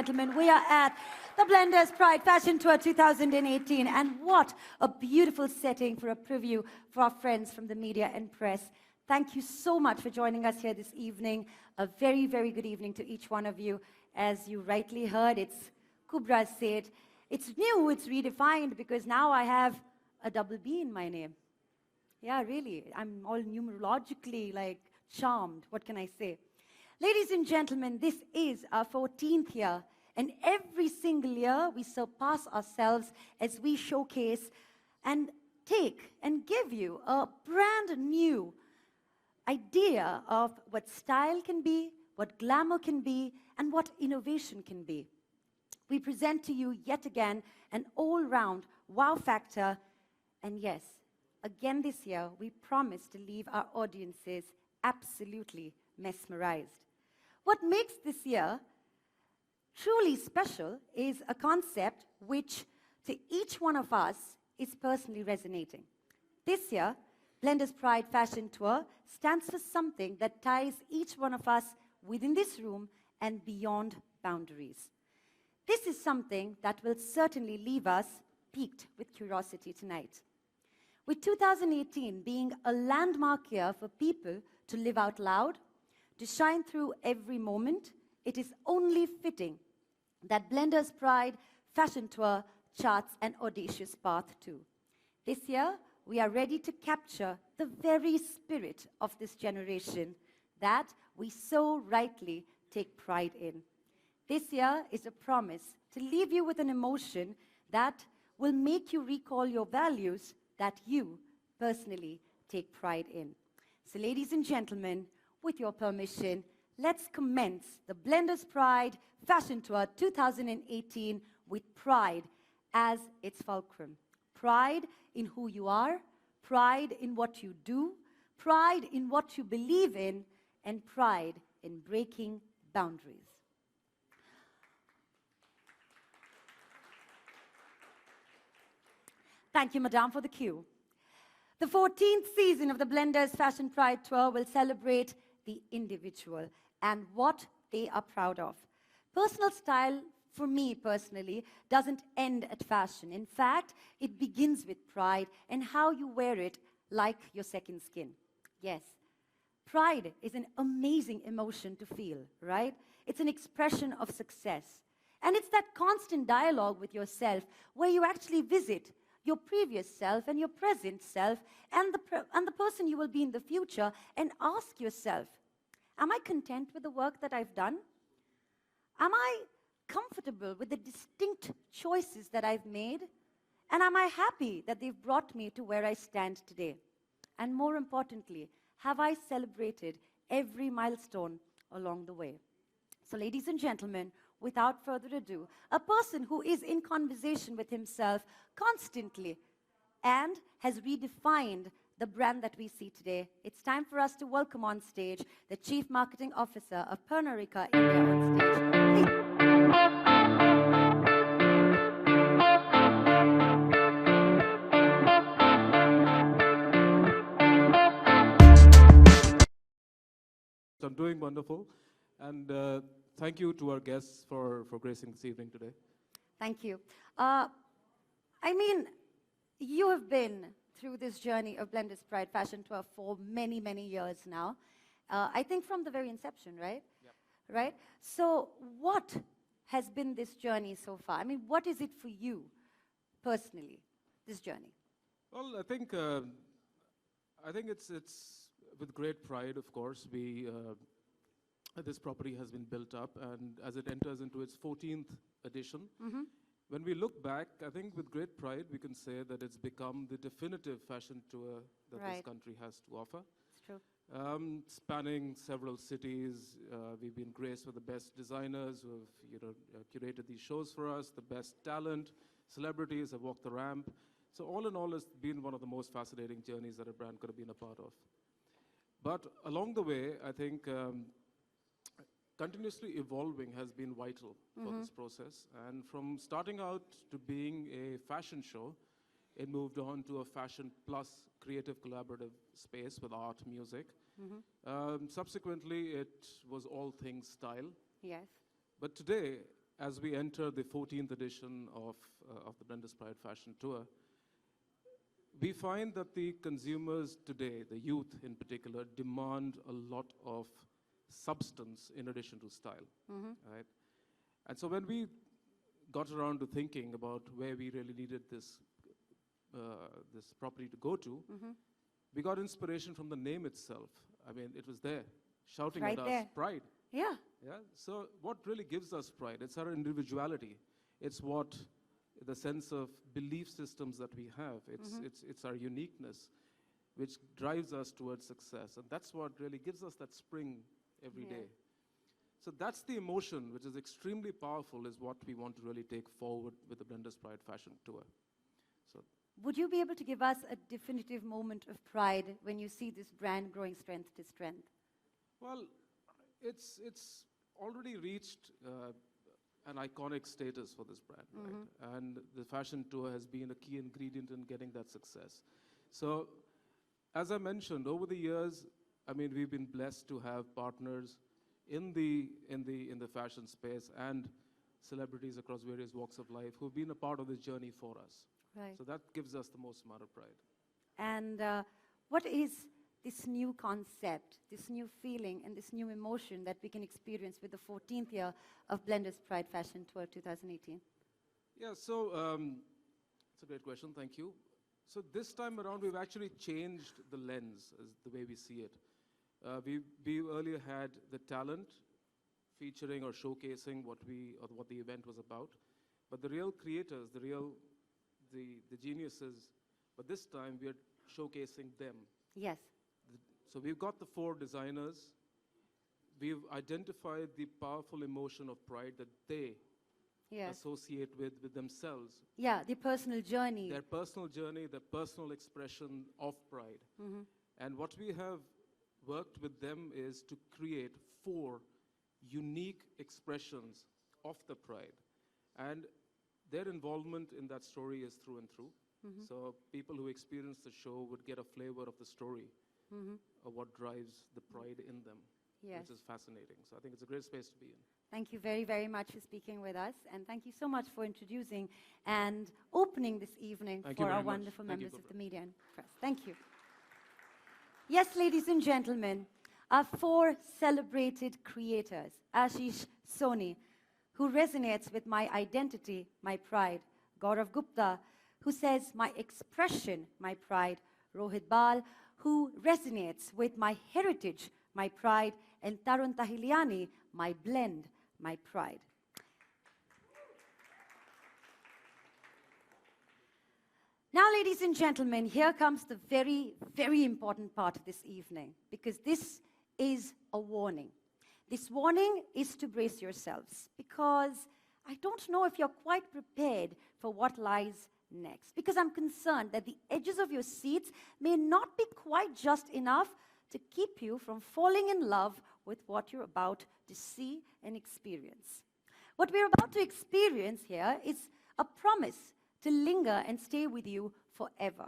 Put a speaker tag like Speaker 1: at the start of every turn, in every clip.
Speaker 1: gentlemen, we are at the Blenders Pride Fashion Tour 2018. And what a beautiful setting for a preview for our friends from the media and press. Thank you so much for joining us here this evening. A very, very good evening to each one of you. As you rightly heard, it's Kubra said, it's new, it's redefined, because now I have a double B in my name. Yeah, really, I'm all numerologically, like, charmed. What can I say? Ladies and gentlemen, this is our 14th year, and every single year we surpass ourselves as we showcase and take and give you a brand new idea of what style can be, what glamour can be, and what innovation can be. We present to you yet again an all-round wow factor, and yes, again this year we promise to leave our audiences absolutely mesmerized. What makes this year truly special is a concept which to each one of us is personally resonating. This year, Blenders Pride Fashion Tour stands for something that ties each one of us within this room and beyond boundaries. This is something that will certainly leave us piqued with curiosity tonight. With 2018 being a landmark year for people to live out loud, to shine through every moment, it is only fitting that Blenders Pride Fashion Tour charts an audacious path too. This year, we are ready to capture the very spirit of this generation that we so rightly take pride in. This year is a promise to leave you with an emotion that will make you recall your values that you personally take pride in. So ladies and gentlemen, with your permission, let's commence the Blenders Pride Fashion Tour 2018 with pride as its fulcrum. Pride in who you are, pride in what you do, pride in what you believe in, and pride in breaking boundaries. Thank you, Madame, for the cue. The 14th season of the Blenders Fashion Pride Tour will celebrate the individual and what they are proud of. Personal style, for me personally, doesn't end at fashion. In fact, it begins with pride and how you wear it like your second skin. Yes, pride is an amazing emotion to feel, right? It's an expression of success. And it's that constant dialogue with yourself where you actually visit your previous self and your present self and the person you will be in the future and ask yourself, am I content with the work that I've done? Am I comfortable with the distinct choices that I've made? And am I happy that they've brought me to where I stand today? And more importantly, have I celebrated every milestone along the way? So ladies and gentlemen, without further ado, a person who is in conversation with himself constantly and has redefined the brand that we see today, it's time for us to welcome on stage the Chief Marketing Officer of Pernod Ricard India on stage. Please.
Speaker 2: I'm doing wonderful, and thank you to our guests for gracing this evening today.
Speaker 1: Thank you. I mean, you have been through this journey of Blenders Pride Fashion Tour for many, many years now. I think from the very inception, right?
Speaker 2: Yep.
Speaker 1: Right? So what has been this journey so far? I mean, what is it for you personally, this journey?
Speaker 2: Well, I think it's with great pride, of course, this property has been built up, and as it enters into its 14th edition, when we look back, I think with great pride, we can say that it's become the definitive fashion tour that this country has to offer.
Speaker 1: It's true.
Speaker 2: Spanning several cities, we've been graced with the best designers who have curated these shows for us, the best talent, celebrities have walked the ramp. So all in all, it's been one of the most fascinating journeys that a brand could have been a part of. But along the way, I think continuously evolving has been vital for this process. And from starting out to being a fashion show, it moved on to a fashion plus creative collaborative space with art, music. Subsequently, it was all things style.
Speaker 1: Yes.
Speaker 2: But today, as we enter the 14th edition of the Blenders Pride Fashion Tour, we find that the consumers today, the youth in particular, demand a lot of substance in addition to style, right? And so when we got around to thinking about where we really needed this property to go to, we got inspiration from the name itself. I mean, it was there, shouting
Speaker 1: Right
Speaker 2: at
Speaker 1: there.
Speaker 2: us, pride.
Speaker 1: Yeah.
Speaker 2: Yeah. So what really gives us pride? It's our individuality. It's what the sense of belief systems that we have. It's our uniqueness, which drives us towards success, and that's what really gives us that spring every day. So that's the emotion, which is extremely powerful, is what we want to really take forward with the Blenders Pride Fashion Tour. So,
Speaker 1: Would you be able to give us a definitive moment of pride when you see this brand growing strength to strength?
Speaker 2: well, it's already reached an iconic status for this brand, right? And the fashion tour has been a key ingredient in getting that success. So, as I mentioned, over the years, I mean, we've been blessed to have partners in the fashion space and celebrities across various walks of life who've been a part of this journey for us.
Speaker 1: Right.
Speaker 2: So that gives us the most amount of pride.
Speaker 1: And what is this new concept, this new feeling, and this new emotion that we can experience with the 14th year of Blenders Pride Fashion Tour 2018?
Speaker 2: Yeah, so it's a great question, thank you. So this time around, we've actually changed the lens, as the way we see it. We earlier had the talent featuring or showcasing what the event was about, but the real creators, the geniuses, but this time we are showcasing them.
Speaker 1: Yes.
Speaker 2: So we've got the 4 designers. We've identified the powerful emotion of pride that they
Speaker 1: Yes.
Speaker 2: associate with themselves.
Speaker 1: Yeah, the personal journey.
Speaker 2: Their personal journey, their personal expression of pride. And what we have worked with them is to create 4 unique expressions of the pride. And their involvement in that story is through and through. So people who experience the show would get a flavor of the story of what drives the pride in them,
Speaker 1: Yes.
Speaker 2: which is fascinating. So I think it's a great space to be in.
Speaker 1: Thank you very, very much for speaking with us, and thank you so much for introducing and opening this evening
Speaker 2: Thank you
Speaker 1: for our
Speaker 2: very much.
Speaker 1: wonderful
Speaker 2: Thank you,
Speaker 1: members of
Speaker 2: Gopra.
Speaker 1: the media and press. Thank you. Yes, ladies and gentlemen, our 4 celebrated creators, Ashish Soni, who resonates with my identity, my pride; Gaurav Gupta, who says my expression, my pride; Rohit Bal, who resonates with my heritage, my pride; and Tarun Tahiliani, my blend, my pride. Now, ladies and gentlemen, here comes the very, very important part of this evening, because this is a warning. This warning is to brace yourselves, because I don't know if you're quite prepared for what lies next, because I'm concerned that the edges of your seats may not be quite just enough to keep you from falling in love with what you're about to see and experience. What we're about to experience here is a promise to linger and stay with you forever.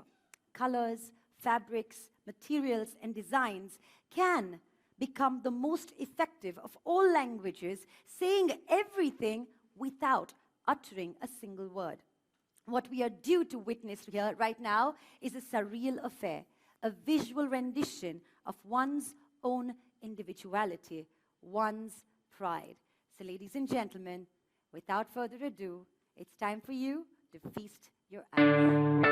Speaker 1: Colors, fabrics, materials, and designs can become the most effective of all languages, saying everything without uttering a single word. What we are due to witness here right now is a surreal affair, a visual rendition of one's own individuality, one's pride. So, ladies and gentlemen, without further ado, it's time for you to feast your eyes.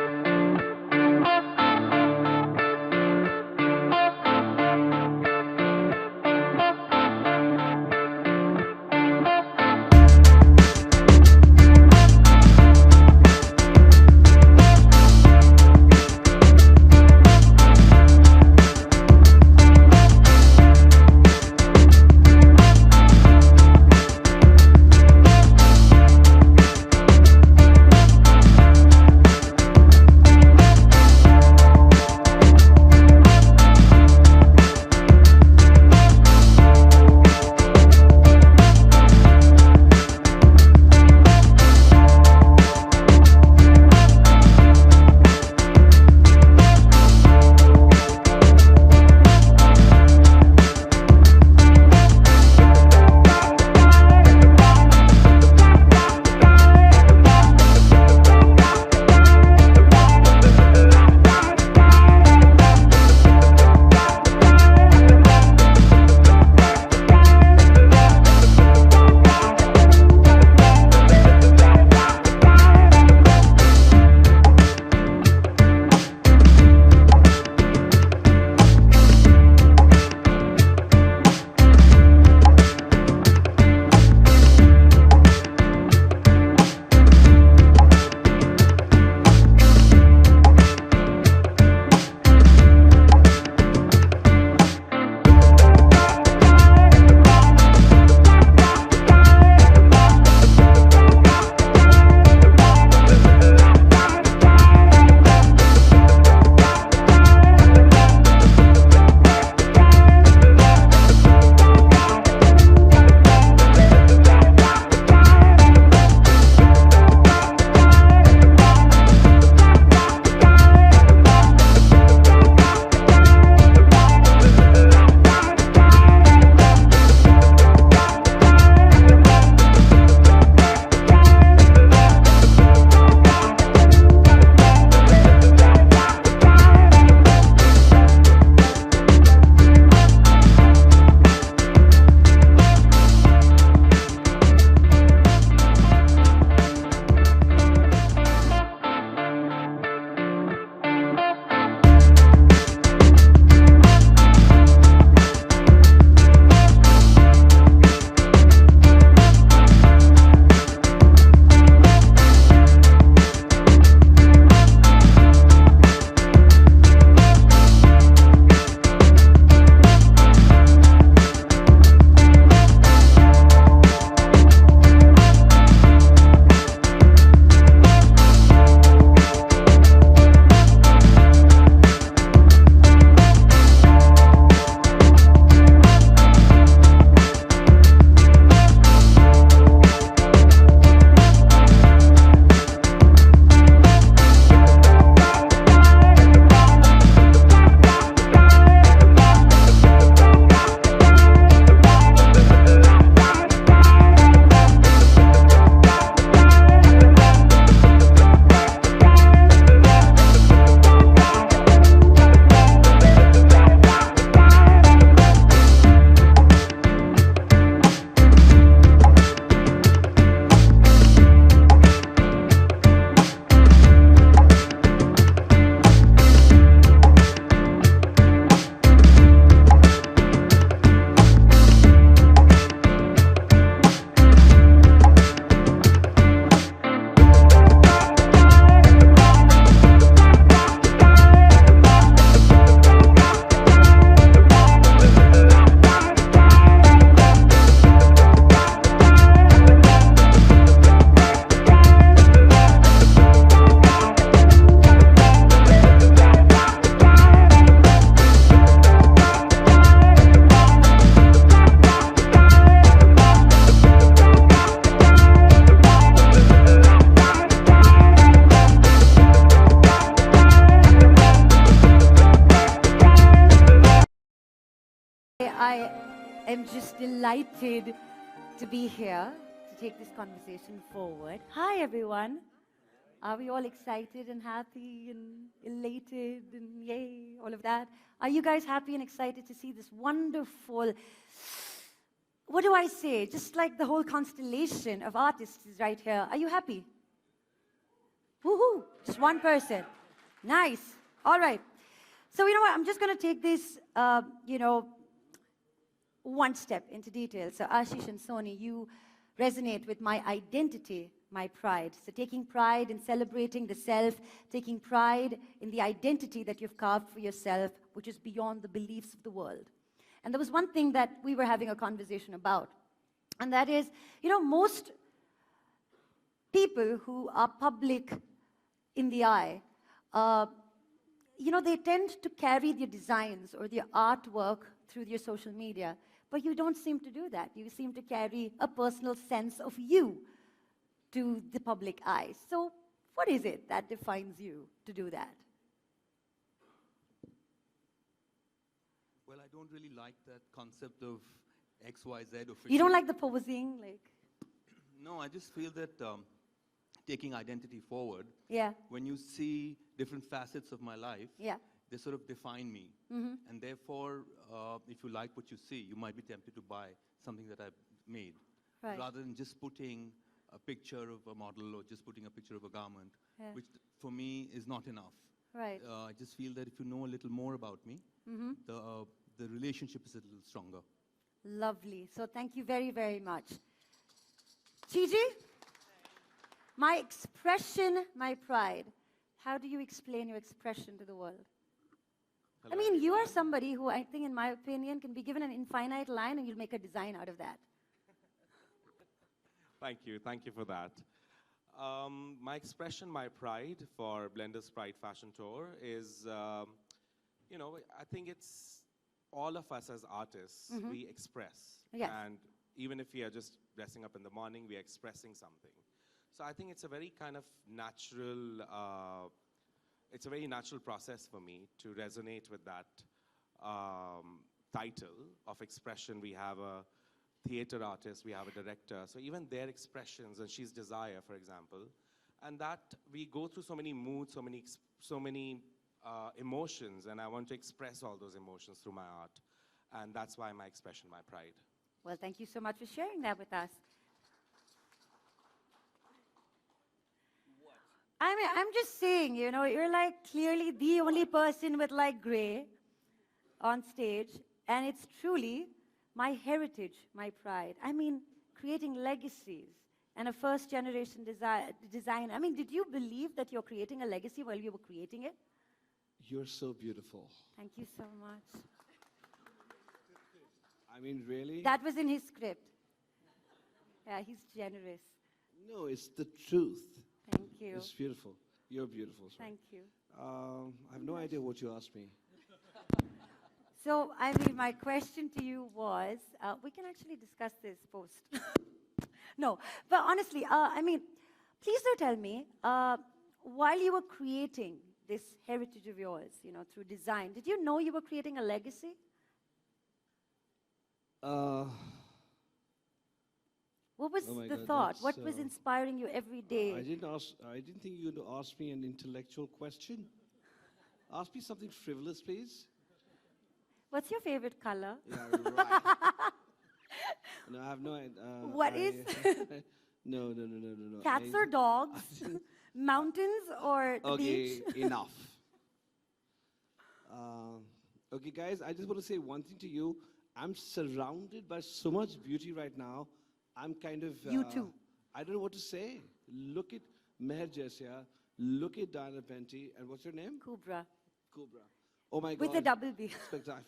Speaker 1: am just delighted to be here to take this conversation forward. Hi, everyone. Are we all excited and happy and elated and yay, all of that? Are you guys happy and excited to see this wonderful, what do I say, just like the whole constellation of artists is right here. Are you happy? Woohoo, just one person. Nice, all right. So you know what, I'm just gonna take this, one step into detail. So Ashish and Soni, you resonate with my identity, my pride. So taking pride in celebrating the self, taking pride in the identity that you've carved for yourself, which is beyond the beliefs of the world. And there was one thing that we were having a conversation about, and that is, most people who are public in the eye, they tend to carry their designs or their artwork through their social media, but you don't seem to do that. You seem to carry a personal sense of you to the public eye. So what is it that defines you to do that?
Speaker 3: Well, I don't really like that concept of XYZ official.
Speaker 1: You don't like the posing, like?
Speaker 3: No, I just feel that taking identity forward,
Speaker 1: Yeah.
Speaker 3: when you see different facets of my life,
Speaker 1: Yeah.
Speaker 3: they sort of define me.
Speaker 1: Mm-hmm.
Speaker 3: And therefore, if you like what you see, you might be tempted to buy something that I've made.
Speaker 1: Right.
Speaker 3: Rather than just putting a picture of a model or just putting a picture of a garment,
Speaker 1: Yeah.
Speaker 3: which for me is not enough.
Speaker 1: Right.
Speaker 3: I just feel that if you know a little more about me,
Speaker 1: Mm-hmm.
Speaker 3: the relationship is a little stronger.
Speaker 1: Lovely. So thank you very, very much. Gigi? My expression, my pride. How do you explain your expression to the world? I mean, you are somebody who I think, in my opinion, can be given an infinite line and you'll make a design out of that.
Speaker 4: Thank you for that. My expression, my pride for Blender's Pride Fashion Tour is, I think it's all of us as artists, we express.
Speaker 1: Yes.
Speaker 4: And even if we are just dressing up in the morning, we are expressing something. So I think it's a very kind of natural, it's a very natural process for me to resonate with that title of expression. We have a theater artist, we have a director, so even their expressions, and she's Desire, for example, and that we go through so many moods, so many emotions, and I want to express all those emotions through my art, and that's why my expression, my pride.
Speaker 1: Well, thank you so much for sharing that with us. I mean, I'm just saying, you're like clearly the only person with like gray on stage, and it's truly my heritage, my pride. I mean, creating legacies and a first-generation design. I mean, did you believe that you're creating a legacy while you were creating it?
Speaker 5: You're so beautiful.
Speaker 1: Thank you so much.
Speaker 5: I mean, really?
Speaker 1: That was in his script. Yeah, he's generous.
Speaker 5: No, it's the truth.
Speaker 1: Thank you.
Speaker 5: It's beautiful. You're beautiful. Sir.
Speaker 1: Thank you.
Speaker 5: I have no idea what you asked me.
Speaker 1: So, I mean, my question to you was, we can actually discuss this post. No, but honestly, I mean, please do tell me, while you were creating this heritage of yours, through design, did you know you were creating a legacy? What was the thought? What was inspiring you every day?
Speaker 5: I didn't think you would ask me an intellectual question. Ask me something frivolous, please.
Speaker 1: What's your favorite color?
Speaker 5: Yeah, right. No, I have no idea.
Speaker 1: What is?
Speaker 5: No.
Speaker 1: Cats or dogs? Mountains or the beach?
Speaker 5: Okay, enough. Okay, guys, I just want to say one thing to you. I'm surrounded by so much beauty right now. I'm kind of...
Speaker 1: You too.
Speaker 5: I don't know what to say. Look at Meher Jaisia. Look at Diana Penty. And what's your name?
Speaker 1: Kubra.
Speaker 5: Kubra. Oh my God.
Speaker 1: With a double B.
Speaker 5: Spectacular.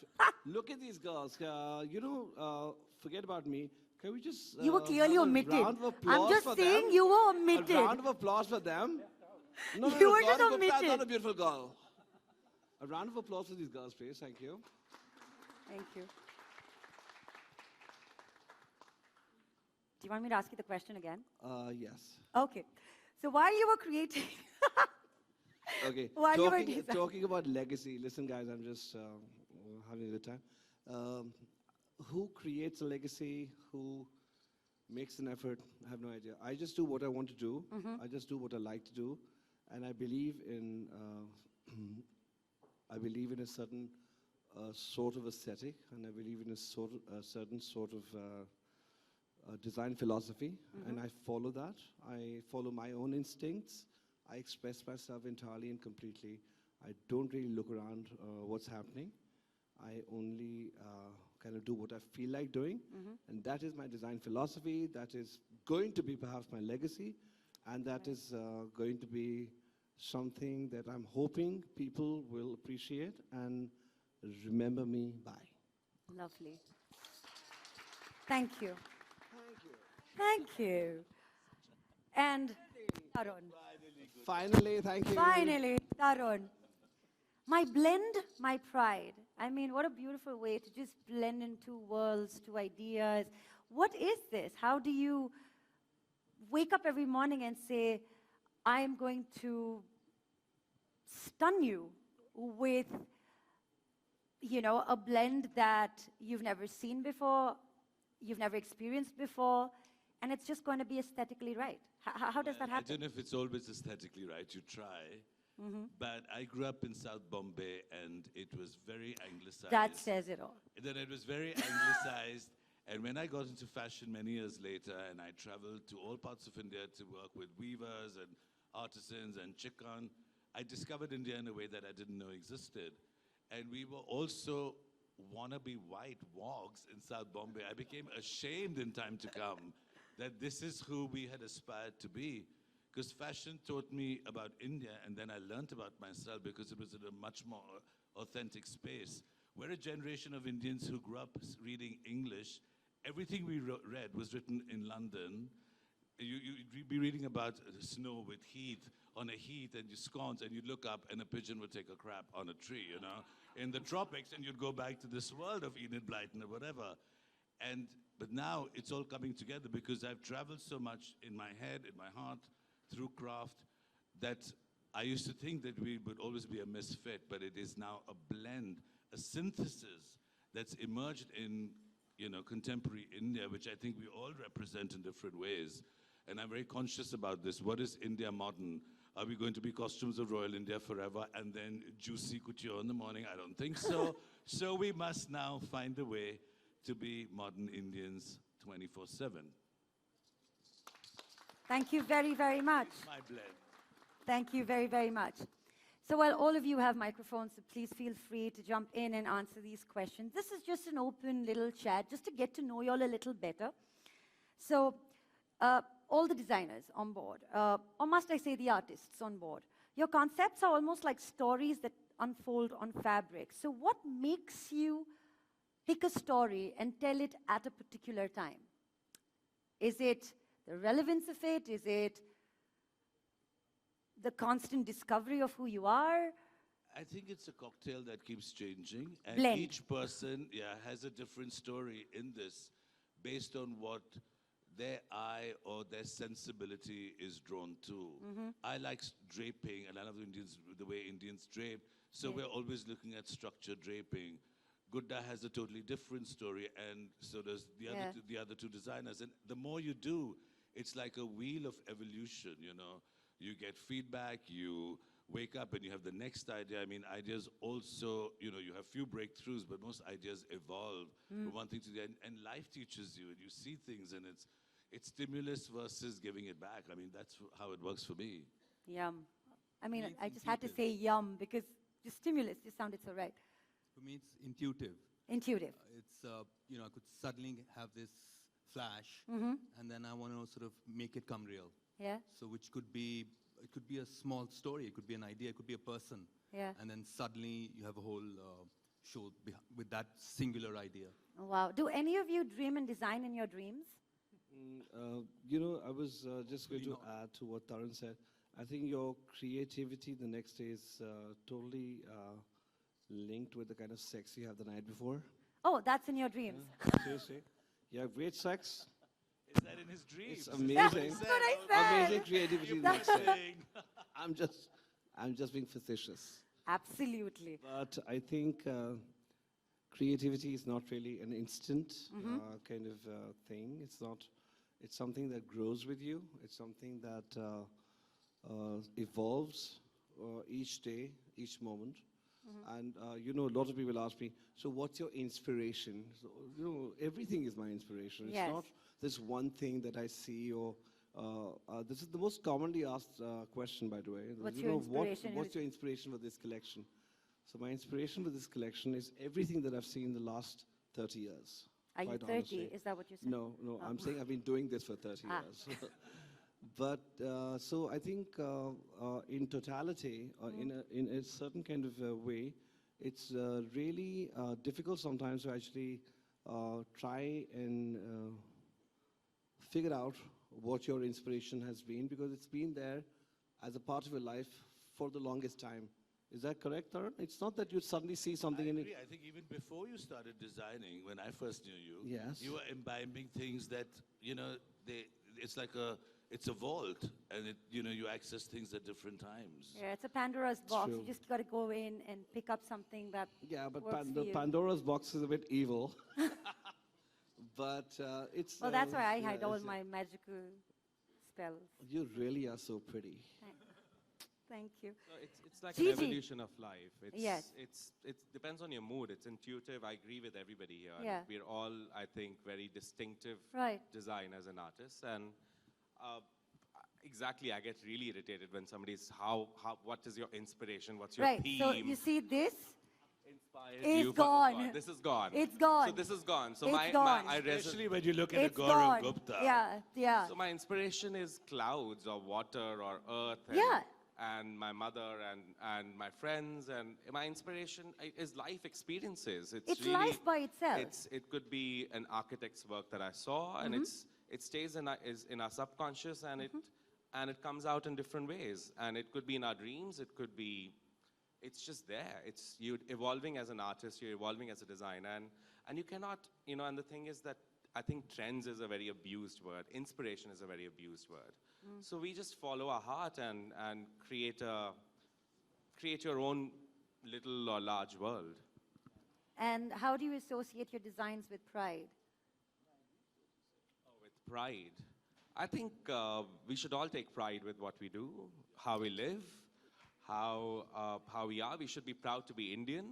Speaker 5: Look at these girls. Forget about me. Can we just...
Speaker 1: You were clearly
Speaker 5: have a
Speaker 1: omitted.
Speaker 5: round of applause
Speaker 1: I'm just
Speaker 5: for
Speaker 1: saying
Speaker 5: them?
Speaker 1: you were omitted.
Speaker 5: A round of applause for them. No,
Speaker 1: You were
Speaker 5: Gauri
Speaker 1: just
Speaker 5: Gupta is not
Speaker 1: omitted.
Speaker 5: a beautiful girl. A round of applause for these girls, please. Thank you.
Speaker 1: Thank you. Do you want me to ask you the question again?
Speaker 5: Yes.
Speaker 1: Okay. So while you were creating...
Speaker 5: Okay.
Speaker 1: While you were designing.
Speaker 5: Talking about legacy. Listen, guys, I'm just having a good time. who creates a legacy, who makes an effort, I have no idea. I just do what I want to do. I just do what I like to do. And I believe in, I believe in a certain sort of aesthetic, and I believe in a certain sort of design philosophy, and I follow that. I follow my own instincts. I express myself entirely and completely. I don't really look around what's happening. I only kind of do what I feel like doing, and that is my design philosophy. That is going to be perhaps my legacy, and that is going to be something that I'm hoping people will appreciate and remember me by.
Speaker 1: Lovely. Thank you.
Speaker 5: Thank you.
Speaker 1: Thank you. And Tarun.
Speaker 5: Finally, thank you.
Speaker 1: Finally, Tarun. My blend, my pride. I mean, what a beautiful way to just blend in two worlds, two ideas. What is this? How do you wake up every morning and say, I am going to stun you with, you know, a blend that you've never seen before, you've never experienced before, and it's just going to be aesthetically right. How does that happen?
Speaker 6: I don't know if it's always aesthetically right. You try. But I grew up in South Bombay, and it was very anglicized.
Speaker 1: That says it all.
Speaker 6: Then it was very anglicized. And when I got into fashion many years later, and I traveled to all parts of India to work with weavers and artisans and chikan, I discovered India in a way that I didn't know existed. And we were also wannabe white wogs in South Bombay. I became ashamed in time to come that this is who we had aspired to be. Because fashion taught me about India, and then I learned about myself because it was in a much more authentic space. We're a generation of Indians who grew up reading English. Everything we read was written in London. You'd be reading about snow with heath, on a heath, and you scones, and you'd look up, and a pigeon would take a crap on a tree, you know, in the tropics, and you'd go back to this world of Enid Blyton or whatever. But now it's all coming together because I've traveled so much in my head, in my heart, through craft, that I used to think that we would always be a misfit, but it is now a blend, a synthesis that's emerged in, you know, contemporary India, which I think we all represent in different ways. And I'm very conscious about this. What is India modern? Are we going to be costumes of royal India forever and then juicy couture in the morning? I don't think so. So we must now find a way to be modern Indians 24/7.
Speaker 1: Thank you very, very much.
Speaker 6: My blend.
Speaker 1: Thank you very, very much. So while all of you have microphones, so please feel free to jump in and answer these questions. This is just an open little chat, just to get to know you all a little better. So all the designers on board, or must I say the artists on board, your concepts are almost like stories that unfold on fabric. So what makes you pick a story and tell it at a particular time? Is it the relevance of it? Is it the constant discovery of who you are?
Speaker 6: I think it's a cocktail that keeps changing. And
Speaker 1: Blend.
Speaker 6: each person, has a different story in this based on what their eye or their sensibility is drawn to. I like draping, and I love the way Indians drape. So we're always looking at structured draping. Gudda has a totally different story, and so does the other two designers. And the more you do, it's like a wheel of evolution, you know. You get feedback, you wake up and you have the next idea. I mean, ideas also, you know, you have few breakthroughs, but most ideas evolve from one thing to the other. And life teaches you, and you see things, and it's stimulus versus giving it back. I mean, that's how it works for me.
Speaker 1: Yum. I mean,
Speaker 7: Me, it's
Speaker 1: I just had to
Speaker 7: intuitive.
Speaker 1: say yum because the stimulus just sounded so right.
Speaker 7: For me, it's intuitive.
Speaker 1: Intuitive.
Speaker 7: It's, you know, I could suddenly have this flash, and then I want to sort of make it come real.
Speaker 1: Yeah?
Speaker 7: So which could be, it could be a small story, it could be an idea, it could be a person.
Speaker 1: Yeah.
Speaker 7: And then suddenly you have a whole show with that singular idea.
Speaker 1: Oh, wow. Do any of you dream and design in your dreams?
Speaker 5: You know, I was just going to add to what Tarun said. I think your creativity the next day is totally linked with the kind of sex you have the night before.
Speaker 1: Oh, that's in your dreams.
Speaker 5: Seriously. You have great sex.
Speaker 6: Is that in his dreams?
Speaker 5: It's amazing.
Speaker 1: That's what I said.
Speaker 5: Amazing creativity the next day. I'm just being facetious.
Speaker 1: Absolutely.
Speaker 5: But I think creativity is not really an instant kind of thing. It's not. It's something that grows with you. It's something that evolves each day, each moment. And you know, a lot of people ask me, so what's your inspiration? So, you know, everything is my inspiration. It's
Speaker 1: Yes.
Speaker 5: not this one thing that I see or this is the most commonly asked question, by the way.
Speaker 1: What's
Speaker 5: You
Speaker 1: your
Speaker 5: know,
Speaker 1: inspiration?
Speaker 5: What's your inspiration for this collection? So my inspiration for this collection is everything that I've seen in the last 30 years.
Speaker 1: Are you
Speaker 5: quite
Speaker 1: 30?
Speaker 5: honestly.
Speaker 1: Is that what you said?
Speaker 5: No,
Speaker 1: Oh.
Speaker 5: I'm saying I've been doing this for 30
Speaker 1: Ah.
Speaker 5: years. But so I think in totality, in a certain kind of way, it's really difficult sometimes to actually try and figure out what your inspiration has been, because it's been there as a part of your life for the longest time. Is that correct, Tarun? It's not that you suddenly see something
Speaker 6: I
Speaker 5: in it.
Speaker 6: agree. I think even before you started designing, when I first knew you,
Speaker 5: Yes.
Speaker 6: you were imbibing things that, you know, it's like it's a vault, and you access things at different times.
Speaker 1: Yeah, it's a Pandora's box.
Speaker 5: True.
Speaker 1: You just got to go in and pick up something that
Speaker 5: Yeah, but
Speaker 1: works for
Speaker 5: the
Speaker 1: you.
Speaker 5: Pandora's box is a bit evil. But it's.
Speaker 1: Well, that's why I
Speaker 5: yeah,
Speaker 1: hide all
Speaker 5: it's,
Speaker 1: my magical spells.
Speaker 5: You really are so pretty.
Speaker 1: Thank you.
Speaker 4: So it's like
Speaker 1: Gigi.
Speaker 4: an evolution of life.
Speaker 1: Yes.
Speaker 4: It depends on your mood. It's intuitive. I agree with everybody here.
Speaker 1: Yeah.
Speaker 4: We're all, I think, very distinctive
Speaker 1: Right.
Speaker 4: designers and artists. And exactly, I get really irritated when somebody's, what is your inspiration? What's your
Speaker 1: Right.
Speaker 4: theme?
Speaker 1: So you see this?
Speaker 4: Inspired
Speaker 1: It's
Speaker 4: you for-
Speaker 1: gone.
Speaker 4: This is gone.
Speaker 1: It's gone.
Speaker 4: So this is gone. So
Speaker 1: It's
Speaker 4: my
Speaker 1: gone.
Speaker 4: I
Speaker 6: Especially when you look at a
Speaker 1: It's
Speaker 6: Gaurav
Speaker 1: gone.
Speaker 6: Gupta.
Speaker 1: Yeah, yeah.
Speaker 4: So my inspiration is clouds or water or earth.
Speaker 1: Yeah.
Speaker 4: And my mother and my friends, and my inspiration is life experiences.
Speaker 1: It's
Speaker 4: really,
Speaker 1: life by itself.
Speaker 4: It could be an architect's work that I saw, and it stays in our subconscious, and it comes out in different ways. And it could be in our dreams. It could be, it's just there. It's you evolving as an artist. You're evolving as a designer, and you cannot, And the thing is that I think trends is a very abused word. Inspiration is a very abused word. So we just follow our heart and create your own little or large world.
Speaker 1: And how do you associate your designs with pride?
Speaker 4: With pride. I think we should all take pride with what we do, how we live, how we are. We should be proud to be Indian.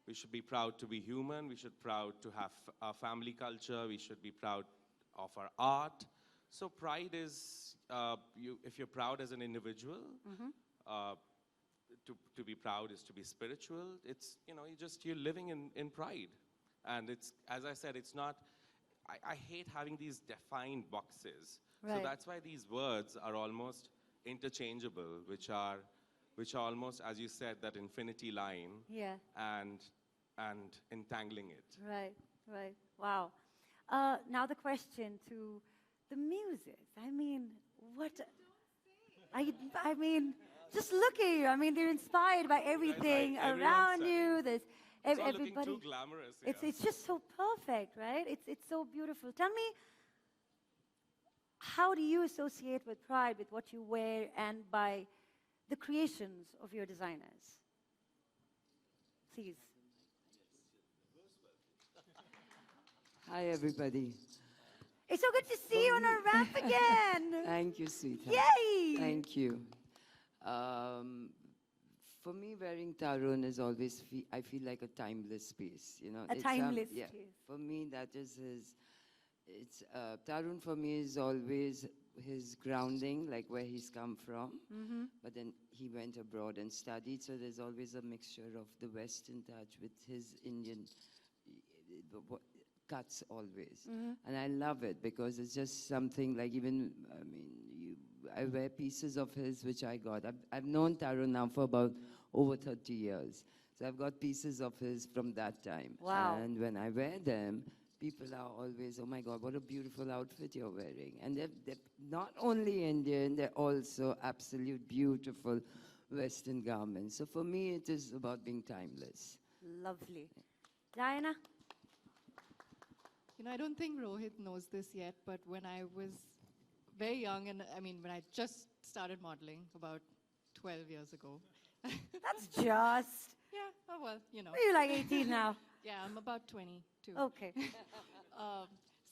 Speaker 4: We should be proud to be human. We should be proud to have a family culture. We should be proud of our art. So pride is, if you're proud as an individual, to be proud is to be spiritual. It's, you're living in pride. And it's, as I said, it's not, I hate having these defined boxes.
Speaker 1: Right.
Speaker 4: So that's why these words are almost interchangeable, which are almost, as you said, that infinity line.
Speaker 1: Yeah.
Speaker 4: And entangling it.
Speaker 1: Right, right. Wow. Now the question to the muses. I mean, what? I mean, just look at you. I mean, they're inspired by everything
Speaker 4: everyone's
Speaker 1: around
Speaker 4: stunning.
Speaker 1: you. There's
Speaker 4: It's all
Speaker 1: everybody.
Speaker 4: looking too glamorous here.
Speaker 1: It's just so perfect, right? It's so beautiful. Tell me, how do you associate with pride with what you wear and by the creations of your designers? Please.
Speaker 8: Hi, everybody.
Speaker 1: It's so good to see you on our ramp again.
Speaker 8: Thank you, sweetheart.
Speaker 1: Yay!
Speaker 8: Thank you. For me, wearing Tarun is always, I feel like a timeless piece.
Speaker 1: A timeless
Speaker 8: yeah,
Speaker 1: piece.
Speaker 8: For me, that is Tarun for me is always his grounding, like where he's come from. But then he went abroad and studied, so there's always a mixture of the Western touch with his Indian cuts always. And I love it because it's just something like I wear pieces of his which I got. I've known Tarun now for about over 30 years. So I've got pieces of his from that time.
Speaker 1: Wow.
Speaker 8: And when I wear them, people are always, oh my God, what a beautiful outfit you're wearing. And they're not only Indian, they're also absolute beautiful Western garments. So for me, it is about being timeless.
Speaker 1: Lovely. Diana?
Speaker 9: I don't think Rohit knows this yet, but when I was very young, and when I just started modeling about 12 years ago.
Speaker 1: That's just.
Speaker 9: Yeah, oh well, you know.
Speaker 1: You're like 18 now.
Speaker 9: Yeah, I'm about 22.
Speaker 1: Okay.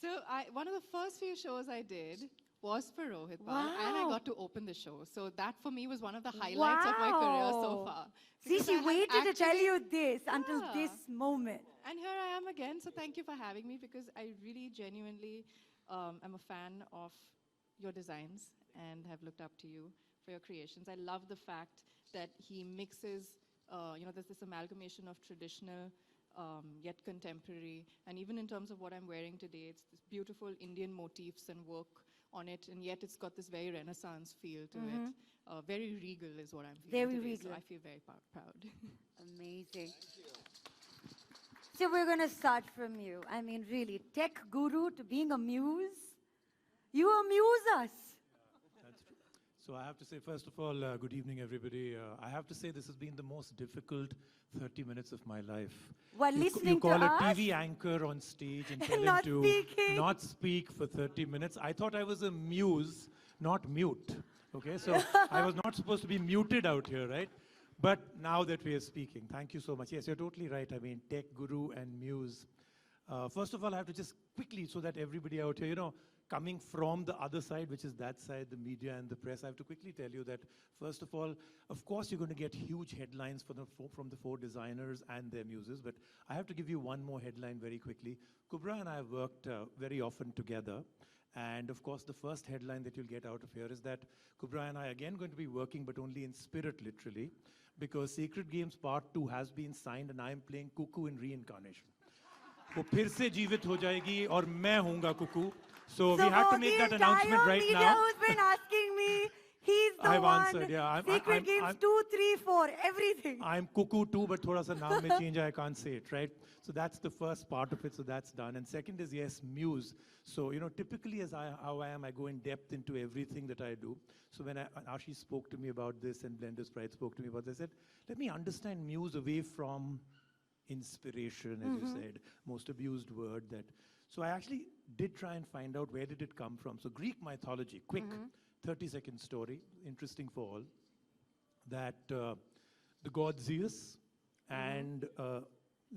Speaker 9: So one of the first few shows I did was for Rohit Pal, and I
Speaker 1: Wow.
Speaker 9: got to open the show. So that for me was one of the highlights of my career so
Speaker 1: Wow.
Speaker 9: far.
Speaker 1: See,
Speaker 9: Because
Speaker 1: she
Speaker 9: I had
Speaker 1: waited to tell
Speaker 9: actually-
Speaker 1: you this until
Speaker 9: Yeah.
Speaker 1: this moment.
Speaker 9: And here I am again, so thank you for having me because I really genuinely am a fan of your designs and have looked up to you for your creations. I love the fact that he mixes, there's this amalgamation of traditional yet contemporary, and even in terms of what I'm wearing today, it's this beautiful Indian motifs and work on it, and yet it's got this very Renaissance feel to it. Very regal is what I'm feeling
Speaker 1: Very
Speaker 9: today,
Speaker 1: regal.
Speaker 9: so I feel very proud.
Speaker 1: Amazing. So we're going to start from you. I mean, really, tech guru to being a muse. You amuse us.
Speaker 10: That's true. So I have to say, first of all, good evening, everybody. I have to say this has been the most difficult 30 minutes of my life.
Speaker 1: While
Speaker 10: You
Speaker 1: listening
Speaker 10: call
Speaker 1: to
Speaker 10: a
Speaker 1: us?
Speaker 10: TV anchor on stage and tell him
Speaker 1: Not
Speaker 10: to
Speaker 1: speaking.
Speaker 10: not speak for 30 minutes. I thought I was a muse, not mute. Okay, so I was not supposed to be muted out here, right? But now that we are speaking, thank you so much. Yes, you're totally right. I mean, tech guru and muse. First of all, I have to just quickly, so that everybody out here, coming from the other side, which is that side, the media and the press, I have to quickly tell you that, first of all, of course, you're going to get huge headlines from the four designers and their muses, but I have to give you one more headline very quickly. Kubra and I have worked very often together, and of course, the first headline that you'll get out of here is that Kubra and I are again going to be working, but only in spirit, literally, because Sacred Games Part 2 has been signed, and I am playing Cuckoo in reincarnation. वो फिर से जीवित हो जाएगी और मैं हूँगा Kuku. So we have to make that announcement right
Speaker 1: media
Speaker 10: now.
Speaker 1: who's been asking me, he's the
Speaker 10: I've
Speaker 1: one.
Speaker 10: answered, yeah.
Speaker 1: Secret Games 2, 3, 4, everything.
Speaker 10: I'm Cuckoo too, but thoda sa naam mein change, I can't say it, right? So that's the first part of it, so that's done. And second is, yes, muse. So, typically how I am, I go in depth into everything that I do. So when Ashi spoke to me about this and Blender's Pride spoke to me about this, I said, let me understand muse away from inspiration, as you said, most abused word. So I actually did try and find out where did it come from. So Greek mythology, quick, 30-second story, interesting for all, that the god Zeus and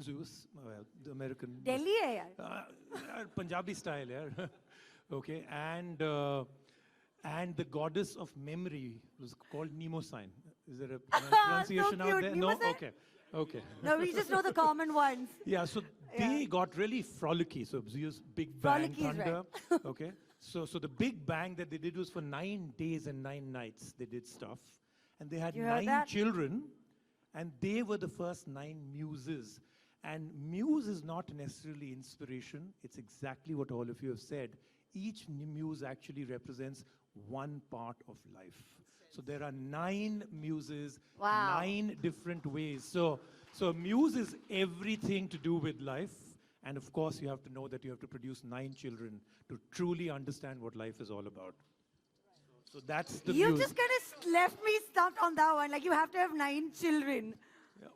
Speaker 10: Zeus, well, the American...
Speaker 1: Delhi hai yaar.
Speaker 10: Punjabi style, yeah. Okay, and the goddess of memory was called Mnemosyne. Is there a pronunciation
Speaker 1: So
Speaker 10: out
Speaker 1: cute,
Speaker 10: there? No?
Speaker 1: Mnemosyne?
Speaker 10: Okay.
Speaker 1: No, we just know the common ones.
Speaker 10: Yeah, so they got really frolicky. So Zeus, Big Bang,
Speaker 1: Frolicky is
Speaker 10: Thunder. Okay. So the Big Bang that they did was for 9 days and 9 nights. They did stuff. And they had
Speaker 1: You heard
Speaker 10: 9
Speaker 1: that?
Speaker 10: children. And they were the first 9 muses. And muse is not necessarily inspiration. It's exactly what all of you have said. Each muse actually represents one part of life. So there are 9 muses,
Speaker 1: Wow.
Speaker 10: 9 different ways. So muse is everything to do with life. And of course, you have to know that you have to produce 9 children to truly understand what life is all about. So that's the
Speaker 1: You
Speaker 10: muse.
Speaker 1: just kind of left me stuck on that one. Like you have to have 9 children.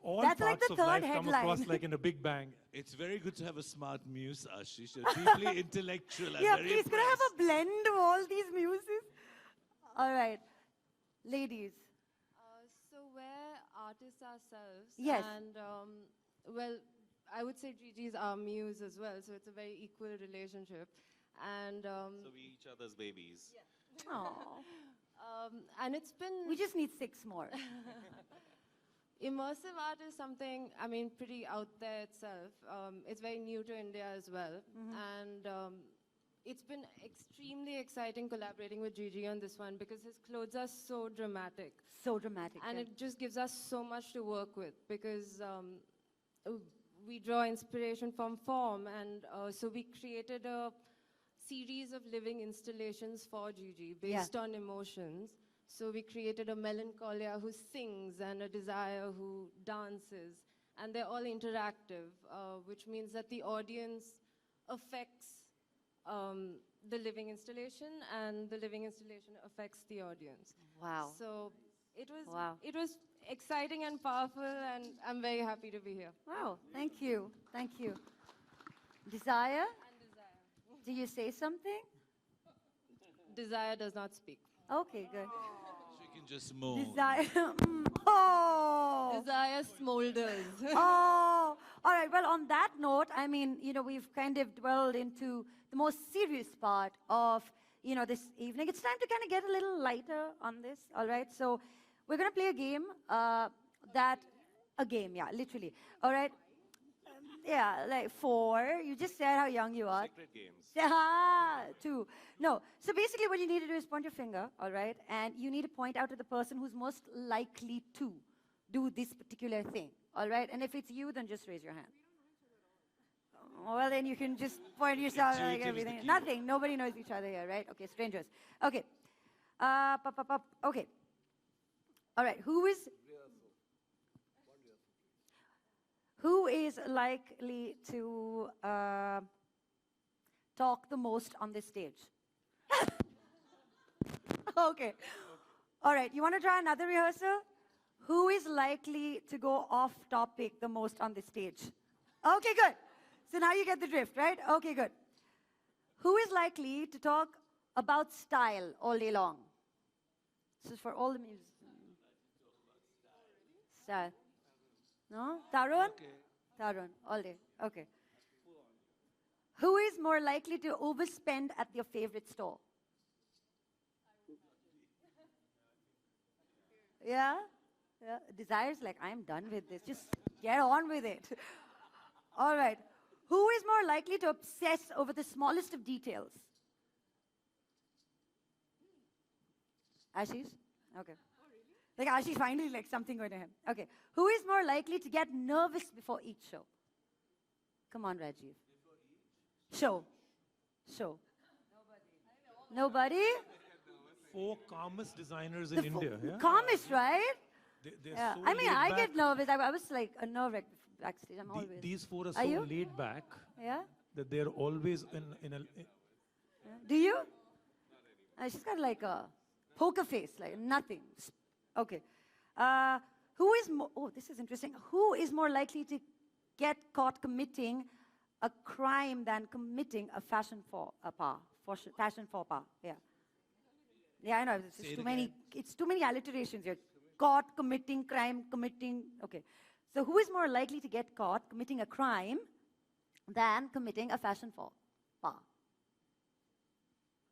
Speaker 10: All
Speaker 1: That's like
Speaker 10: parts
Speaker 1: the
Speaker 10: of
Speaker 1: third
Speaker 10: life come across
Speaker 1: headline.
Speaker 10: like in a big bang.
Speaker 6: It's very good to have a smart muse, Ashish. You're deeply intellectual. I'm
Speaker 1: Yeah,
Speaker 6: very
Speaker 1: please, could I have
Speaker 6: impressed.
Speaker 1: a blend of all these muses? All right. Ladies.
Speaker 11: So we're artists ourselves.
Speaker 1: Yes.
Speaker 11: And, well, I would say Gigi's our muse as well, so it's a very equal relationship. And,
Speaker 4: So we each other's babies.
Speaker 1: Aww.
Speaker 11: and it's been...
Speaker 1: We just need 6 more.
Speaker 11: Immersive art is something, I mean, pretty out there itself. It's very new to India as well. And it's been extremely exciting collaborating with Gigi on this one because his clothes are so dramatic.
Speaker 1: So dramatic.
Speaker 11: And
Speaker 1: yeah.
Speaker 11: it just gives us so much to work with because we draw inspiration from form. And so we created a series of living installations for Gigi based on emotions. So we created a melancholia who sings and a desire who dances. And they're all interactive, which means that the audience affects the living installation and the living installation affects the audience.
Speaker 1: Wow.
Speaker 11: So it was exciting and powerful, and I'm very happy to be here.
Speaker 1: Wow. Thank you. Thank you. Desire? Do you say something?
Speaker 11: Desire does not speak.
Speaker 1: Okay, good.
Speaker 6: She can just move.
Speaker 1: Desire. Oh.
Speaker 11: Desire smolders.
Speaker 1: Oh. All right. Well, on that note, I mean, we've kind of dwelled into the most serious part of, this evening. It's time to kind of get a little lighter on this. All right. So we're going to play a game yeah, literally. All right. Yeah, like 4. You just said how young you are.
Speaker 4: Secret games.
Speaker 1: Yeah, 2. No. So basically what you need to do is point your finger, all right? And you need to point out to the person who's most likely to do this particular thing, all right? And if it's you, then just raise your hand. Well, then you can just point yourself like everything. Nothing. Nobody knows each other here, right? Okay, strangers. Okay. Okay. All right. Who is likely to talk the most on this stage? Okay. All right. You want to try another rehearsal? Who is likely to go off topic the most on this stage? Okay, good. So now you get the drift, right? Okay, good. Who is likely to talk about style all day long? This is for all the music. Style. No? Tarun?
Speaker 6: Okay.
Speaker 1: Tarun, all day. Okay. Who is more likely to overspend at your favorite store? Yeah? Yeah. Desire's like, I'm done with this. Just get on with it. All right. Who is more likely to obsess over the smallest of details? Ashish? Okay. Like Ashish finally like something going to him. Okay. Who is more likely to get nervous before each show? Come on, Rajiv. Show. Nobody?
Speaker 10: 4 calmest designers in India. Yeah?
Speaker 1: Calmest, right?
Speaker 10: They're
Speaker 1: Yeah.
Speaker 10: so
Speaker 1: I mean,
Speaker 10: laid
Speaker 1: I
Speaker 10: back.
Speaker 1: get nervous. I was like a nerve wreck backstage. I'm always.
Speaker 10: These 4 are
Speaker 1: Are
Speaker 10: so
Speaker 1: you?
Speaker 10: laid back
Speaker 1: Yeah?
Speaker 10: that they're always in a.
Speaker 1: Do you? She's got like a poker face, like nothing. Okay. Who is more, oh, this is interesting. Who is more likely to get caught committing a crime than committing a fashion faux pas? Yeah. Yeah, I know. It's too many alliterations here. Caught, committing, crime, committing. Okay. So who is more likely to get caught committing a crime than committing a fashion faux pas?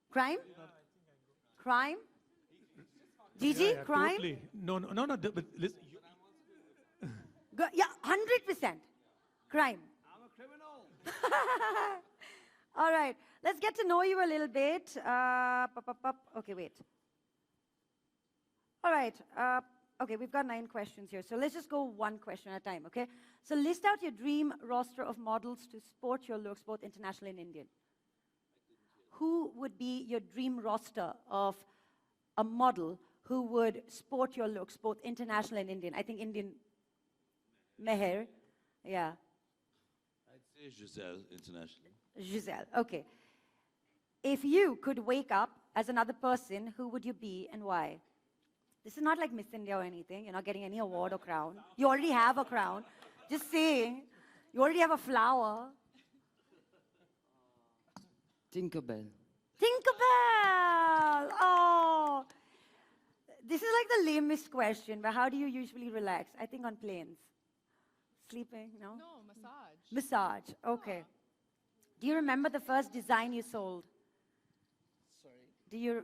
Speaker 1: Crime? Crime? Gigi,
Speaker 10: Yeah,
Speaker 1: crime?
Speaker 10: Totally. No. But listen,
Speaker 1: Yeah, 100%. Crime.
Speaker 5: I'm a criminal.
Speaker 1: All right. Let's get to know you a little bit. Okay, wait. All right. Okay, we've got 9 questions here. So let's just go one question at a time, okay? So list out your dream roster of models to sport your looks, both international and Indian. Who would be your dream roster of a model who would sport your looks, both international and Indian? I think Indian, Meher. Yeah.
Speaker 6: I'd say Giselle, international.
Speaker 1: Giselle, okay. If you could wake up as another person, who would you be and why? This is not like Miss India or anything. You're not getting any award or crown. You already have a crown. Just saying. You already have a flower.
Speaker 8: Tinkerbell.
Speaker 1: Tinkerbell! Oh! This is like the lamest question, but how do you usually relax? I think on planes. Sleeping? No?
Speaker 9: No, massage.
Speaker 1: Massage, okay. Do you remember the first design you sold?
Speaker 5: Sorry.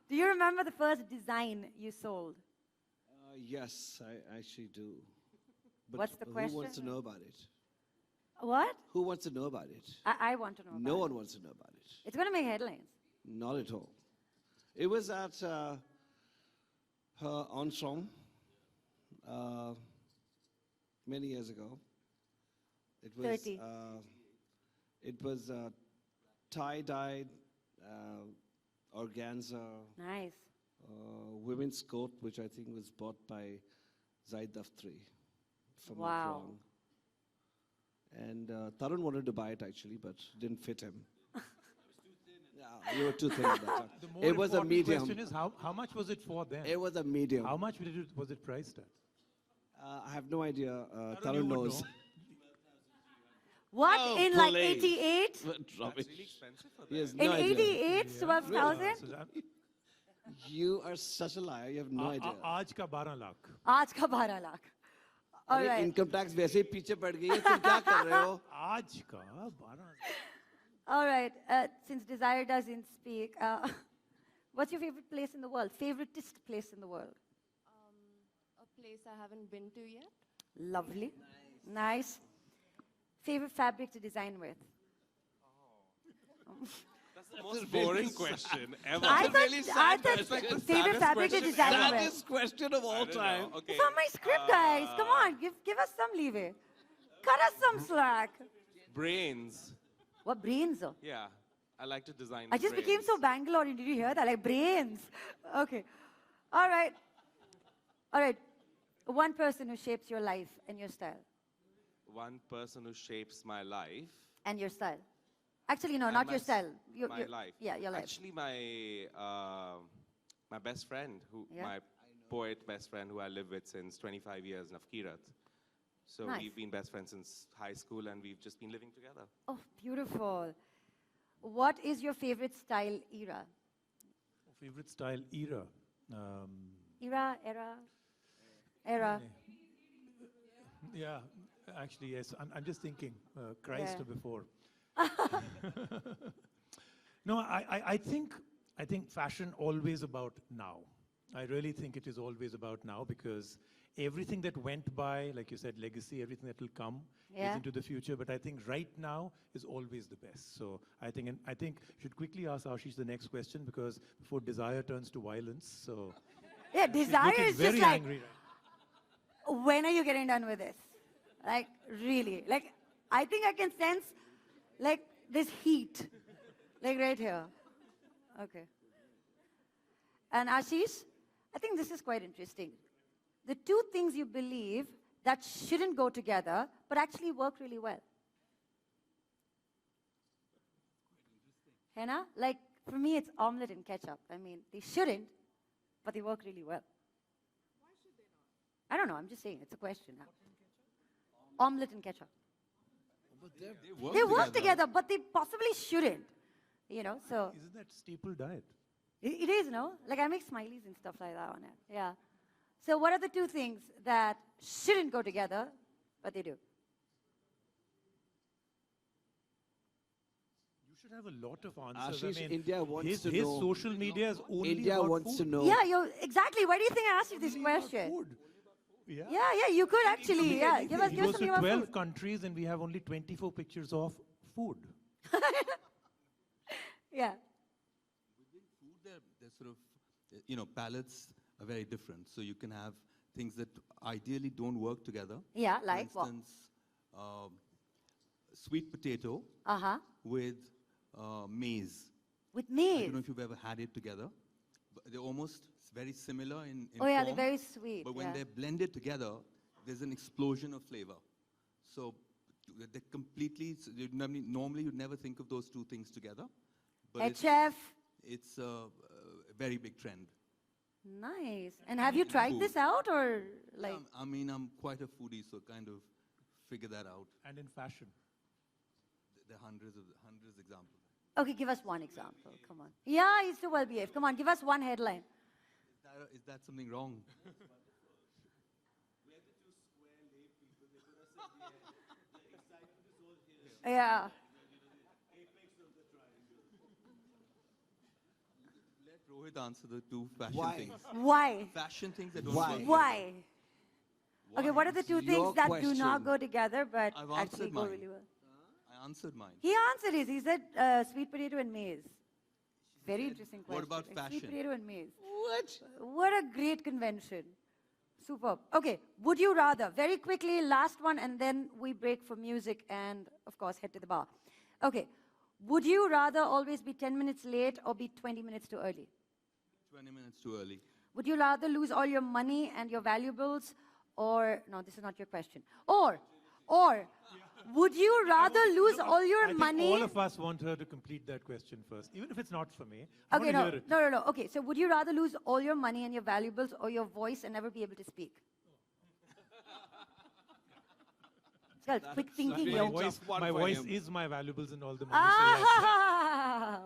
Speaker 1: Do you remember the first design you sold?
Speaker 5: Yes, I actually do. But
Speaker 1: What's the question?
Speaker 5: Who wants to know about it?
Speaker 1: What?
Speaker 5: Who wants to know about it?
Speaker 1: I want to know about
Speaker 5: No
Speaker 1: it.
Speaker 5: one wants to know about it.
Speaker 1: It's going to make headlines.
Speaker 5: Not at all. It was at her ensemble many years ago. It was
Speaker 1: 30.
Speaker 5: It was tie-dyed organza
Speaker 1: Nice.
Speaker 5: women's coat, which I think was bought by Zaid Daftri, if I'm not
Speaker 1: Wow.
Speaker 5: wrong. And Tarun wanted to buy it actually, but didn't fit him. Yeah, you were too thin at that time.
Speaker 10: the more
Speaker 5: It was a
Speaker 10: important
Speaker 5: medium.
Speaker 10: question is how much was it for then?
Speaker 5: It was a medium.
Speaker 10: How much was it priced at?
Speaker 5: I have no idea.
Speaker 10: Tarun, you
Speaker 5: Tarun
Speaker 10: would
Speaker 5: knows.
Speaker 10: know.
Speaker 1: What,
Speaker 4: Oh,
Speaker 1: in like
Speaker 4: please.
Speaker 1: 88?
Speaker 4: That's really expensive for
Speaker 5: He has
Speaker 4: that.
Speaker 5: no
Speaker 1: In
Speaker 5: idea.
Speaker 1: 88, 12,000?
Speaker 10: So that-
Speaker 5: You are such a liar. You have no idea.
Speaker 10: आज का 12 लाख.
Speaker 1: आज का 12 lakh. All
Speaker 5: अरे
Speaker 1: right.
Speaker 5: Income tax वैसे ही पीछे पड़ गई है. तुम क्या कर रहे हो?
Speaker 10: आज का 12.
Speaker 1: All right. Since Desire doesn't speak, what's your favorite place in the world? Favoriteest place in the world?
Speaker 11: A place I haven't been to yet.
Speaker 1: Lovely. Nice. Favorite fabric to design with?
Speaker 4: That's the most boring question ever.
Speaker 1: I thought
Speaker 4: It's like the
Speaker 1: favorite
Speaker 4: saddest
Speaker 1: fabric to
Speaker 4: question
Speaker 1: design
Speaker 4: ever.
Speaker 1: with.
Speaker 5: Saddest question of all time.
Speaker 4: Okay.
Speaker 1: It's on my script, guys. Come on, give us some leeway. Cut us some slack.
Speaker 4: Brains.
Speaker 1: What brains?
Speaker 4: Yeah. I like to design
Speaker 1: I just became
Speaker 4: brains.
Speaker 1: so Bangalore. Did you hear that? Like brains. Okay. All right. All right. One person who shapes your life and your style.
Speaker 4: One person who shapes my life.
Speaker 1: And your style. Actually, no,
Speaker 4: and
Speaker 1: not
Speaker 4: my
Speaker 1: your style.
Speaker 4: My life.
Speaker 1: Yeah, your life.
Speaker 4: Actually, my best friend,
Speaker 1: Yeah.
Speaker 4: my poet best friend who I live with since 25 years, Nafkirat. So
Speaker 1: Nice.
Speaker 4: we've been best friends since high school and we've just been living together.
Speaker 1: Oh, beautiful. What is your favorite style era?
Speaker 10: Favorite style era.
Speaker 1: Era.
Speaker 10: Yeah, actually, yes. I'm just thinking, Christ
Speaker 1: Yeah.
Speaker 10: or before. No, I think fashion always about now. I really think it is always about now because everything that went by, like you said, legacy, everything that will come
Speaker 1: Yeah.
Speaker 10: is into the future. But I think right now is always the best. So I think you should quickly ask Ashish the next question because before desire turns to violence. So
Speaker 1: Yeah,
Speaker 10: she's
Speaker 1: desire
Speaker 10: looking
Speaker 1: is
Speaker 10: very
Speaker 1: just like,
Speaker 10: angry.
Speaker 1: when are you getting done with this? Like, really? Like, I think I can sense, like, this heat. Like, right here. Okay. And Ashish, I think this is quite interesting. The two things you believe that shouldn't go together, but actually work really well. Henna? Like, for me, it's omelette and ketchup. I mean, they shouldn't, but they work really well. Why should they not? I don't know. I'm just saying. It's a question. Omelette and ketchup.
Speaker 7: But they
Speaker 1: They work together, but they possibly shouldn't. You know, so
Speaker 10: Isn't that staple diet?
Speaker 1: it is, no? Like, I make smileys and stuff like that on it. Yeah. So what are the two things that shouldn't go together, but they do?
Speaker 10: You should have a lot of answers.
Speaker 5: Ashish, India wants
Speaker 10: his,
Speaker 5: to
Speaker 10: his
Speaker 5: know.
Speaker 10: social media is only
Speaker 5: India
Speaker 10: about
Speaker 5: wants
Speaker 10: food.
Speaker 5: to know.
Speaker 1: Yeah, exactly. Why do you think I asked you this
Speaker 10: Only about
Speaker 1: question?
Speaker 10: food. Yeah.
Speaker 1: Yeah, you could actually. Yeah, give us
Speaker 10: He
Speaker 1: give us
Speaker 10: goes
Speaker 1: something
Speaker 10: to
Speaker 1: about
Speaker 10: 12
Speaker 1: food.
Speaker 10: countries and we have only 24 pictures of food.
Speaker 1: Yeah.
Speaker 7: within food, they're sort of, palates are very different. So you can have things that ideally don't work together.
Speaker 1: Yeah, like
Speaker 7: For
Speaker 1: what?
Speaker 7: instance, sweet potato
Speaker 1: Uh-huh.
Speaker 7: with maize.
Speaker 1: With
Speaker 7: I
Speaker 1: maize.
Speaker 7: don't know if you've ever had it together. But they're almost very similar in
Speaker 1: Oh yeah,
Speaker 7: form,
Speaker 1: they're very sweet.
Speaker 7: but when
Speaker 1: yeah.
Speaker 7: they're blended together, there's an explosion of flavor. So they're completely, normally you'd never think of those two things together. But
Speaker 1: Head chef.
Speaker 7: it's a very big trend.
Speaker 1: Nice. And have you
Speaker 7: in
Speaker 1: tried
Speaker 7: food.
Speaker 1: this out or like?
Speaker 7: Yeah, I'm quite a foodie, so kind of figure that out.
Speaker 10: And in fashion.
Speaker 7: There are hundreds examples.
Speaker 1: Okay, give us one example. Come on. Yeah, he's so well behaved. Come on, give us one headline.
Speaker 7: Is that something wrong?
Speaker 1: Yeah.
Speaker 7: Let Rohit answer the two fashion
Speaker 5: Why?
Speaker 7: things.
Speaker 1: Why?
Speaker 7: Fashion things that don't
Speaker 5: Why?
Speaker 7: work.
Speaker 1: Why? Okay, what are the two
Speaker 5: It's
Speaker 1: things
Speaker 5: your
Speaker 1: that do not
Speaker 5: question.
Speaker 1: go together but
Speaker 7: I've
Speaker 1: actually
Speaker 7: answered
Speaker 1: go
Speaker 7: mine.
Speaker 1: really well?
Speaker 7: I answered mine.
Speaker 1: He answered his. He said sweet potato and maize. Very interesting question.
Speaker 7: What about
Speaker 1: Like,
Speaker 7: fashion?
Speaker 1: Sweet potato and maize. What a great convention. Superb. Okay, would you rather, very quickly, last one, and then we break for music and, of course, head to the bar. Okay, would you rather always be 10 minutes late or be 20 minutes too early?
Speaker 7: 20 minutes too early.
Speaker 1: Would you rather lose all your money and your valuables or, no, this is not your question. Or, would you rather lose all your
Speaker 10: I think
Speaker 1: money?
Speaker 10: all of us want her to complete that question first, even if it's not for me. I
Speaker 1: Okay,
Speaker 10: want to
Speaker 1: no,
Speaker 10: hear it.
Speaker 1: no. Okay, so would you rather lose all your money and your valuables or your voice and never be able to speak? Well, quick thinking,
Speaker 10: My
Speaker 1: yo.
Speaker 10: voice,
Speaker 4: one
Speaker 10: my
Speaker 4: for
Speaker 10: voice
Speaker 4: him.
Speaker 10: is my valuables and all the money. So yes.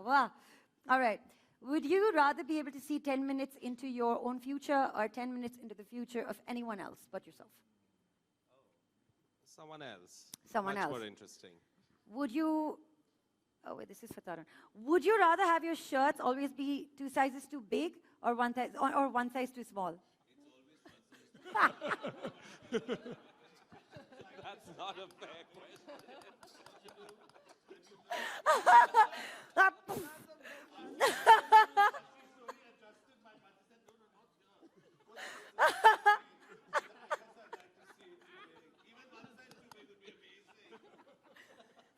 Speaker 1: Wow. All right. Would you rather be able to see 10 minutes into your own future or 10 minutes into the future of anyone else but yourself?
Speaker 4: Someone else.
Speaker 1: Someone
Speaker 4: Much
Speaker 1: else.
Speaker 4: more interesting.
Speaker 1: Would you, oh wait, this is for Tarun. Would you rather have your shirts always be 2 sizes too big or one size too small?
Speaker 4: That's not a fair question.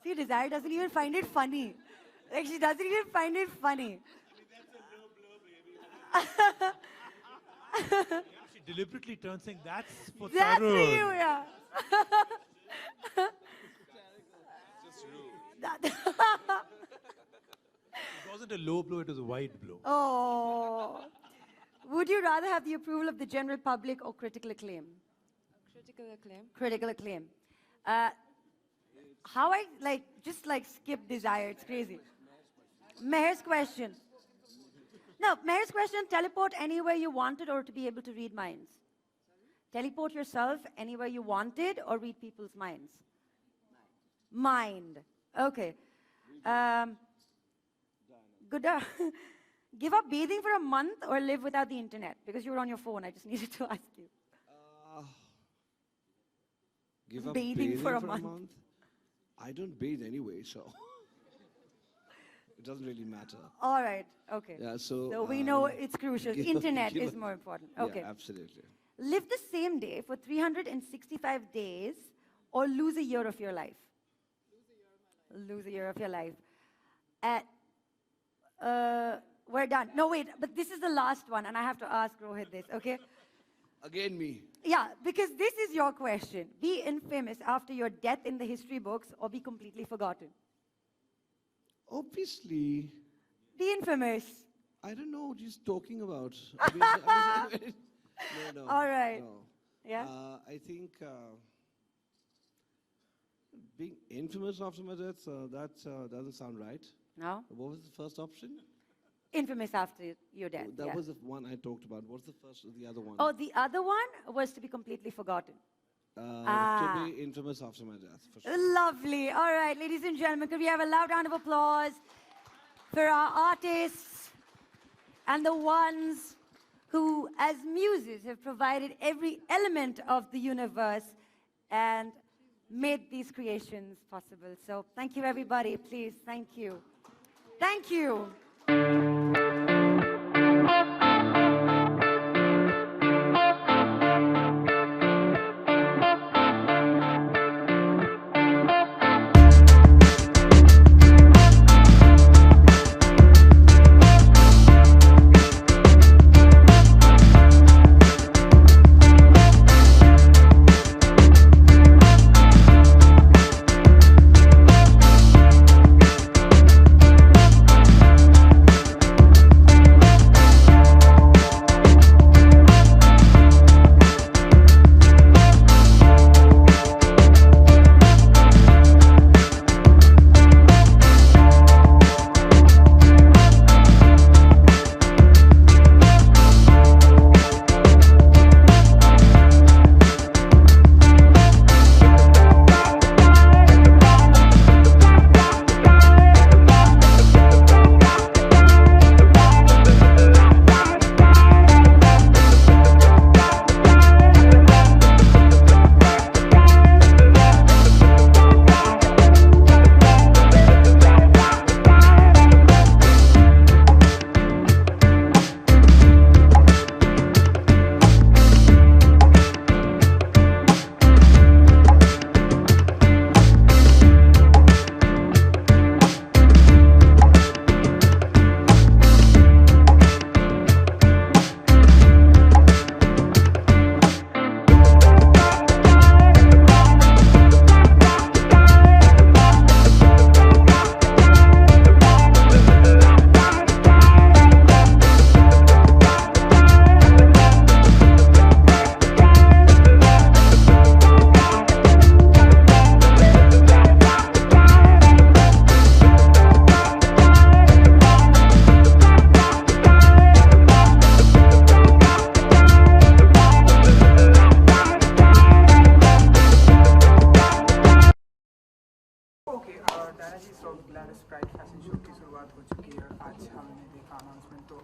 Speaker 1: See, Desire doesn't even find it funny. Like, she doesn't even find it funny.
Speaker 10: She deliberately turns saying, that's for
Speaker 1: That's for
Speaker 10: Tarun.
Speaker 1: you, yeah.
Speaker 4: Just rude.
Speaker 1: That-
Speaker 10: It wasn't a low blow, it was a wide blow.
Speaker 1: Oh. Would you rather have the approval of the general public or critical acclaim?
Speaker 11: Critical acclaim.
Speaker 1: Critical acclaim. How I just skip Desire, it's crazy. Meher's question. No, Meher's question, teleport anywhere you wanted or to be able to read minds? Teleport yourself anywhere you wanted or read people's minds? Mind. Okay. Good. Give up bathing for a month or live without the internet? Because you were on your phone, I just needed to ask you.
Speaker 5: Give up
Speaker 1: Bathing for a month.
Speaker 5: I don't bathe anyway, so it doesn't really matter.
Speaker 1: All right, okay.
Speaker 5: Yeah, so
Speaker 1: So we know it's crucial.
Speaker 5: give up-
Speaker 1: Internet
Speaker 5: give
Speaker 1: is
Speaker 5: up-
Speaker 1: more important.
Speaker 5: Yeah,
Speaker 1: Okay.
Speaker 5: absolutely.
Speaker 1: Live the same day for 365 days or lose a year of your life? Lose a year of your life. We're done. No, wait, but this is the last one, and I have to ask Rohit this, okay?
Speaker 5: Again, me.
Speaker 1: Yeah, because this is your question. Be infamous after your death in the history books or be completely forgotten?
Speaker 5: Obviously,
Speaker 1: Be infamous.
Speaker 5: I don't know what he's talking about. No.
Speaker 1: All right.
Speaker 5: No.
Speaker 1: Yeah?
Speaker 5: I think being infamous after my death, that doesn't sound right.
Speaker 1: No?
Speaker 5: What was the first option?
Speaker 1: Infamous after your death.
Speaker 5: That
Speaker 1: yeah.
Speaker 5: was the one I talked about. What's the first or the other one?
Speaker 1: Oh, the other one was to be completely forgotten.
Speaker 5: To be infamous after my death, for sure.
Speaker 1: Lovely. All right, ladies and gentlemen, could we have a loud round of applause for our artists and the ones who, as muses, have provided every element of the universe and made these creations possible. So thank you, everybody. Please, thank you. Thank you.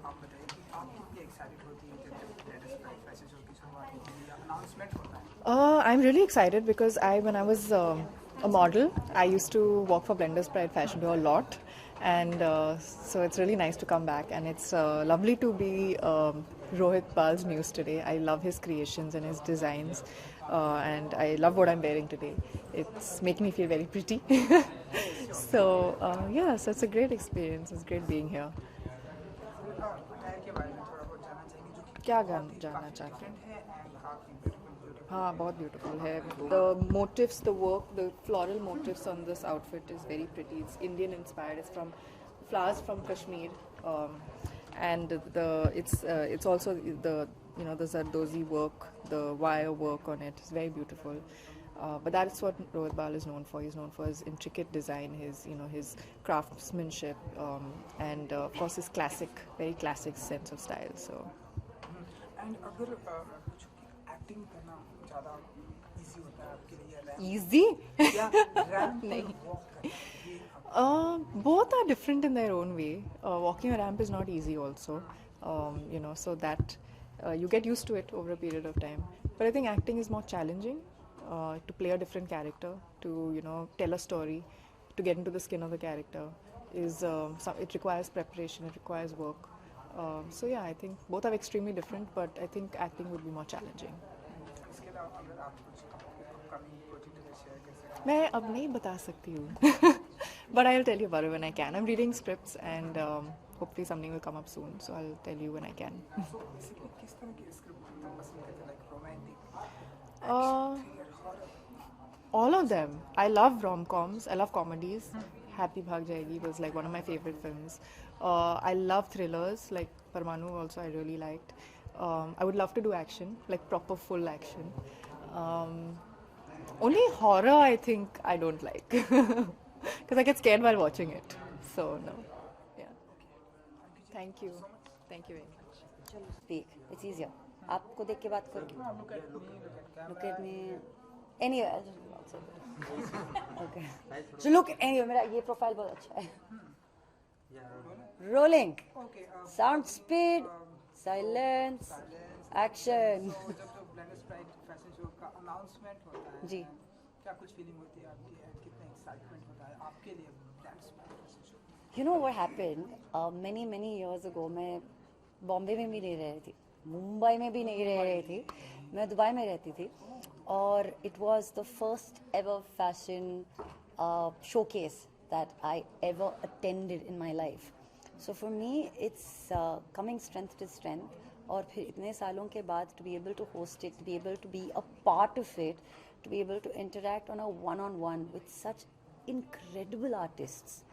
Speaker 12: आप बताइए कि आप कितनी excited होती हैं जब latest pride fashion show की शुरुआत होती है या अनाउंसमेंट होता है?
Speaker 13: I'm really excited because when I was a model, I used to work for Blender's Pride Fashion Show a lot, and so it's really nice to come back. And it's lovely to be Rohit Pal's muse today. I love his creations and his designs, and I love what I'm wearing today. It's making me feel very pretty. So yeah, so it's a great experience. It's great being here.
Speaker 12: अटैयर के बारे में थोड़ा बहुत जानना चाहेंगे जो कि
Speaker 13: क्या
Speaker 12: बहुत ही
Speaker 13: जानना
Speaker 12: काफी
Speaker 13: चाहते हैं?
Speaker 12: different है and काफी beautiful
Speaker 13: हाँ बहुत ब्यूटीफुल है. The motifs, the work, the floral motifs on this outfit is very pretty. It's Indian inspired. It's from flowers from Kashmir, and it's also the Zardozi work, the wire work on it is very beautiful. But that's what Rohit Bal is known for. He's known for his intricate design, his craftsmanship, and of course his very classic sense of style. So.
Speaker 12: And अगर पूछूं कि acting करना ज़्यादा easy होता है आपके लिए या रैम्प
Speaker 13: Easy?
Speaker 12: या रैम्प
Speaker 13: नहीं.
Speaker 12: वॉक करना ये
Speaker 13: Both are different in their own way. Walking a ramp is not easy also, so that you get used to it over a period of time. But I think acting is more challenging, to play a different character, to tell a story, to get into the skin of the character. It requires preparation, it requires work. So yeah, I think both are extremely different, but I think acting would be more challenging.
Speaker 12: इसके अलावा अगर आप कुछ upcoming project अगर share कर सकते
Speaker 13: मैं अब नहीं बता सकती हूँ. But I'll tell you about it when I can. I'm reading scripts and hopefully something will come up soon. So I'll tell you when I can.
Speaker 12: हैं सो बेसिकली किस तरह की स्क्रिप्ट पढ़ना पसंद करते हैं like romantic
Speaker 13: All of them. I love rom-coms. I love comedies. Happy Bhag Jayegi was like one of my favorite films. I love thrillers like Parmanu also I really liked. I would love to do action, like proper full action. Only horror I think I don't like because I get scared while watching it. So no. Yeah. Thank you. Thank you very much.
Speaker 1: चलो speak. It's easier. आपको देख के बात करो. Look at me. Anyway, I'll just go outside. Okay. So look, anyway, मेरा ये profile बहुत अच्छा है. Rolling. Sound speed. Silence. Action.
Speaker 12: जब ब्लेंडर्स प्राइड फैशन शो का अनाउंसमेंट होता है
Speaker 1: जी.
Speaker 12: क्या कुछ फीलिंग होती है आपकी एंड कितना एक्साइटमेंट होता है आपके लिए blenders pride fashion show?
Speaker 1: You know what happened? Many years ago, मैं बॉम्बे में भी नहीं रह रही थी, मुंबई में भी नहीं रह रही थी, मैं दुबई में रहती थी, और it was the first ever fashion showcase that I ever attended in my life. So for me, it's coming strength to strength. और फिर इतने सालों के बाद to be able to host it, to be able to be a part of it, to be able to interact on a one-on-one with such incredible artists.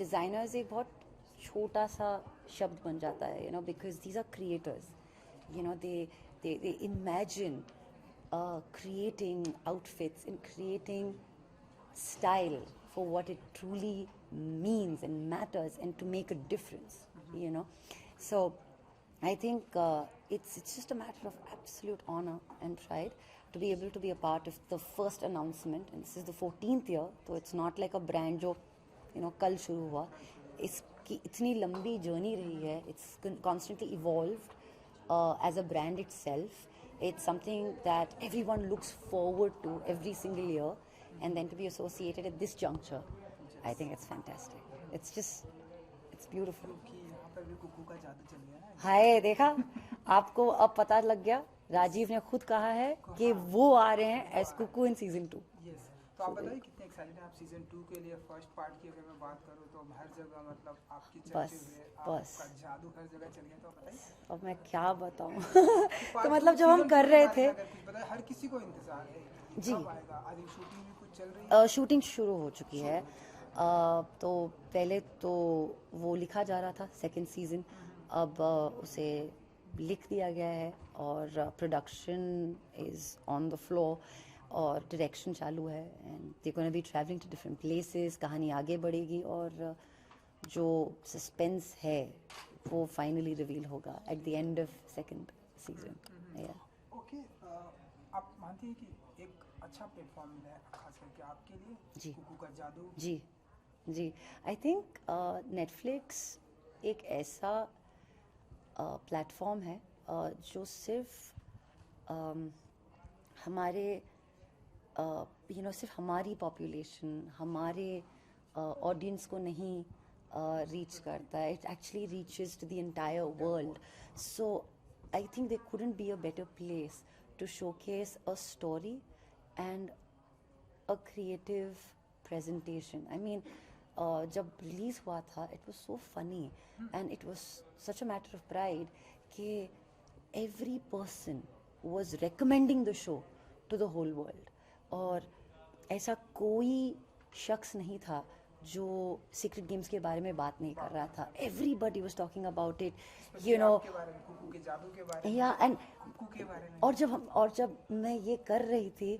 Speaker 1: Designers एक बहुत छोटा सा शब्द बन जाता है, because these are creators. They imagine creating outfits and creating style for what it truly means and matters and to make a difference, So I think it's just a matter of absolute honor and pride to be able to be a part of the first announcement, and this is the 14th year, so it's not like a brand जो कल शुरू हुआ. इसकी इतनी लंबी journey रही है. It's constantly evolved as a brand itself. It's something that everyone looks forward to every single year, and then to be associated at this juncture, I think it's fantastic. It's beautiful. हाय देखा, आपको अब पता लग गया. राजीव ने खुद कहा है कि वो आ रहे हैं एज कुकू इन सीजन 2.
Speaker 12: तो आप बताइए कितने एक्साइटेड हैं आप सीजन 2 के लिए? फर्स्ट पार्ट की अगर मैं बात करूं तो हर जगह मतलब आपकी चर्चे हुए, आपका जादू हर जगह चल गया. तो बताइए
Speaker 1: अब मैं क्या बताऊं. तो मतलब जब हम कर रहे थे,
Speaker 12: हर किसी को इंतजार है
Speaker 1: जी.
Speaker 12: आज शूटिंग भी कुछ चल रही है?
Speaker 1: शूटिंग शुरू हो चुकी है. तो पहले तो वो लिखा जा रहा था सेकंड सीजन, अब उसे लिख दिया गया है और production is on the floor और डायरेक्शन चालू है. And they gonna be travelling to different places. कहानी आगे बढ़ेगी और जो सस्पेंस है वो फाइनली रिवील होगा at the end of second season.
Speaker 12: Okay, आप मानते हैं कि एक अच्छा प्लेटफॉर्म है खास करके आपके लिए
Speaker 1: जी.
Speaker 12: कुकू का जादू?
Speaker 1: जी. आई थिंक नेटफ्लिक्स एक ऐसा
Speaker 14: प्लेटफॉर्म है जो सिर्फ हमारे सिर्फ हमारी पॉपुलेशन, हमारे ऑडियंस को नहीं रीच करता है. It actually reaches to the entire world. So I think there couldn't be a better place to showcase a story and a creative presentation. I mean, जब रिलीज हुआ था, it was so funny and it was such a matter of pride कि every person was recommending the show to the whole world. और ऐसा कोई शख्स नहीं था जो सीक्रेट गेम्स के बारे में बात नहीं कर रहा था. Everybody was talking about it, you know. Yeah, and और जब मैं ये कर रही थी,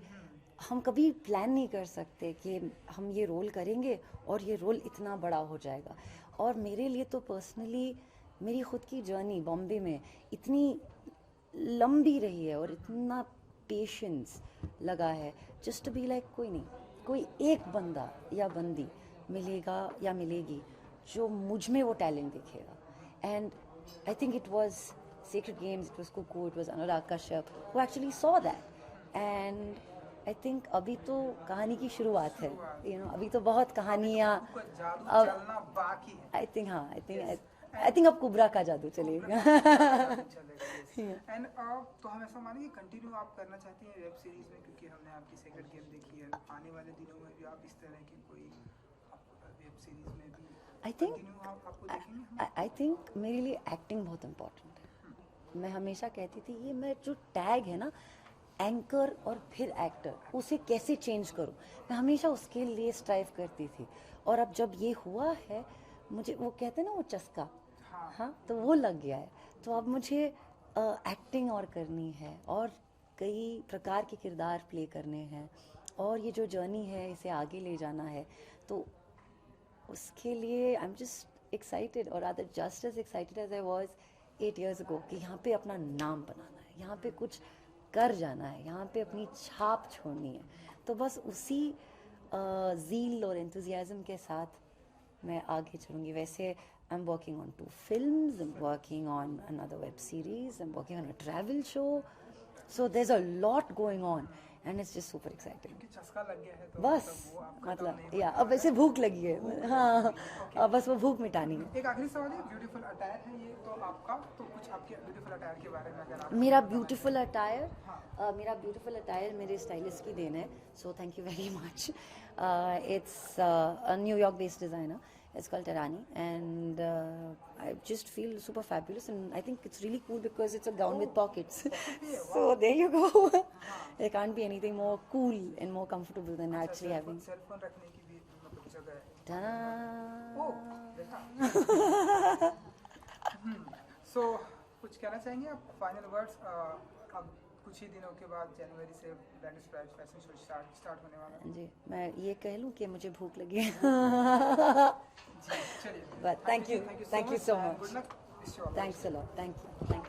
Speaker 14: हम कभी प्लान नहीं कर सकते कि हम ये रोल करेंगे और ये रोल इतना बड़ा हो जाएगा. और मेरे लिए तो पर्सनली मेरी खुद की जर्नी बॉम्बे में इतनी लंबी रही है और इतना पेशेंस लगा है जस्ट टू बी लाइक कोई एक बंदा या बंदी मिलेगा या मिलेगी जो मुझ में वो टैलेंट दिखेगा. And I think it was Sacred Games, it was Kukoo, it was Anurag Kashyap who actually saw that. And I think अभी तो कहानी की शुरुआत है, अभी तो बहुत कहानियाँ. आई थिंक अब कुबरा का जादू चलेगा.
Speaker 12: एंड तो हम ऐसा मानेंगे कंटिन्यू आप करना चाहती हैं वेब सीरीज में, क्योंकि हमने आपकी सीक्रेट गेम देखी है. आने वाले दिनों में भी आप इस तरह की कोई वेब सीरीज में भी
Speaker 14: आई थिंक मेरे लिए एक्टिंग बहुत इम्पोर्टेंट है. मैं हमेशा कहती थी ये मैं जो टैग है ना, एंकर और फिर एक्टर, उसे कैसे चेंज करूं, मैं हमेशा उसके लिए स्ट्राइव करती थी. और अब जब ये हुआ है, मुझे वो कहते हैं ना वो चस्का, हाँ, तो वो लग गया है. तो अब मुझे एक्टिंग और करनी है और कई प्रकार के किरदार प्ले करने हैं और ये जो जर्नी है इसे आगे ले जाना है. तो उसके लिए आई एम जस्ट एक्साइटेड, और other just as excited as I was 8 years ago कि यहाँ पे अपना नाम बनाना है, यहाँ पे कुछ कर जाना है, यहाँ पे अपनी छाप छोड़नी है. तो बस उसी ज़ील और एंथुजियाज़म के साथ मैं आगे चलूँगी. वैसे I am working on 2 films, I am working on another web series, I am working on a travel show. So there's a lot going on and it's just super exciting.
Speaker 12: चस्का लग गया है तो
Speaker 14: बस मतलब या अब वैसे भूख लगी है, हाँ, अब बस वो भूख मिटानी है.
Speaker 12: एक आखिरी सवाल है, ब्यूटीफुल अटायर है ये तो आपका, तो कुछ आपके ब्यूटीफुल अटायर के बारे में अगर आप.
Speaker 14: मेरा ब्यूटीफुल अटायर मेरे स्टाइलिस्ट की देन है, so thank you very much. It's a New York based designer. It's called Tarani, and I just feel super fabulous, and I think it's really cool because it's a gown with pockets. So there you go. There can't be anything more cool and more comfortable than actually having.
Speaker 12: Cellphone रखने की भी मतलब जगह है.
Speaker 14: Ta-da!
Speaker 12: So कुछ कहना चाहेंगे आप, फाइनल वर्ड्स? अब कुछ ही दिनों के बाद जनवरी से blenders pride fashion show start होने वाला है.
Speaker 14: जी, मैं ये कह लूँ कि मुझे भूख लगी है. But thank you so much.
Speaker 12: Good luck.
Speaker 14: Thanks a lot. Thank you.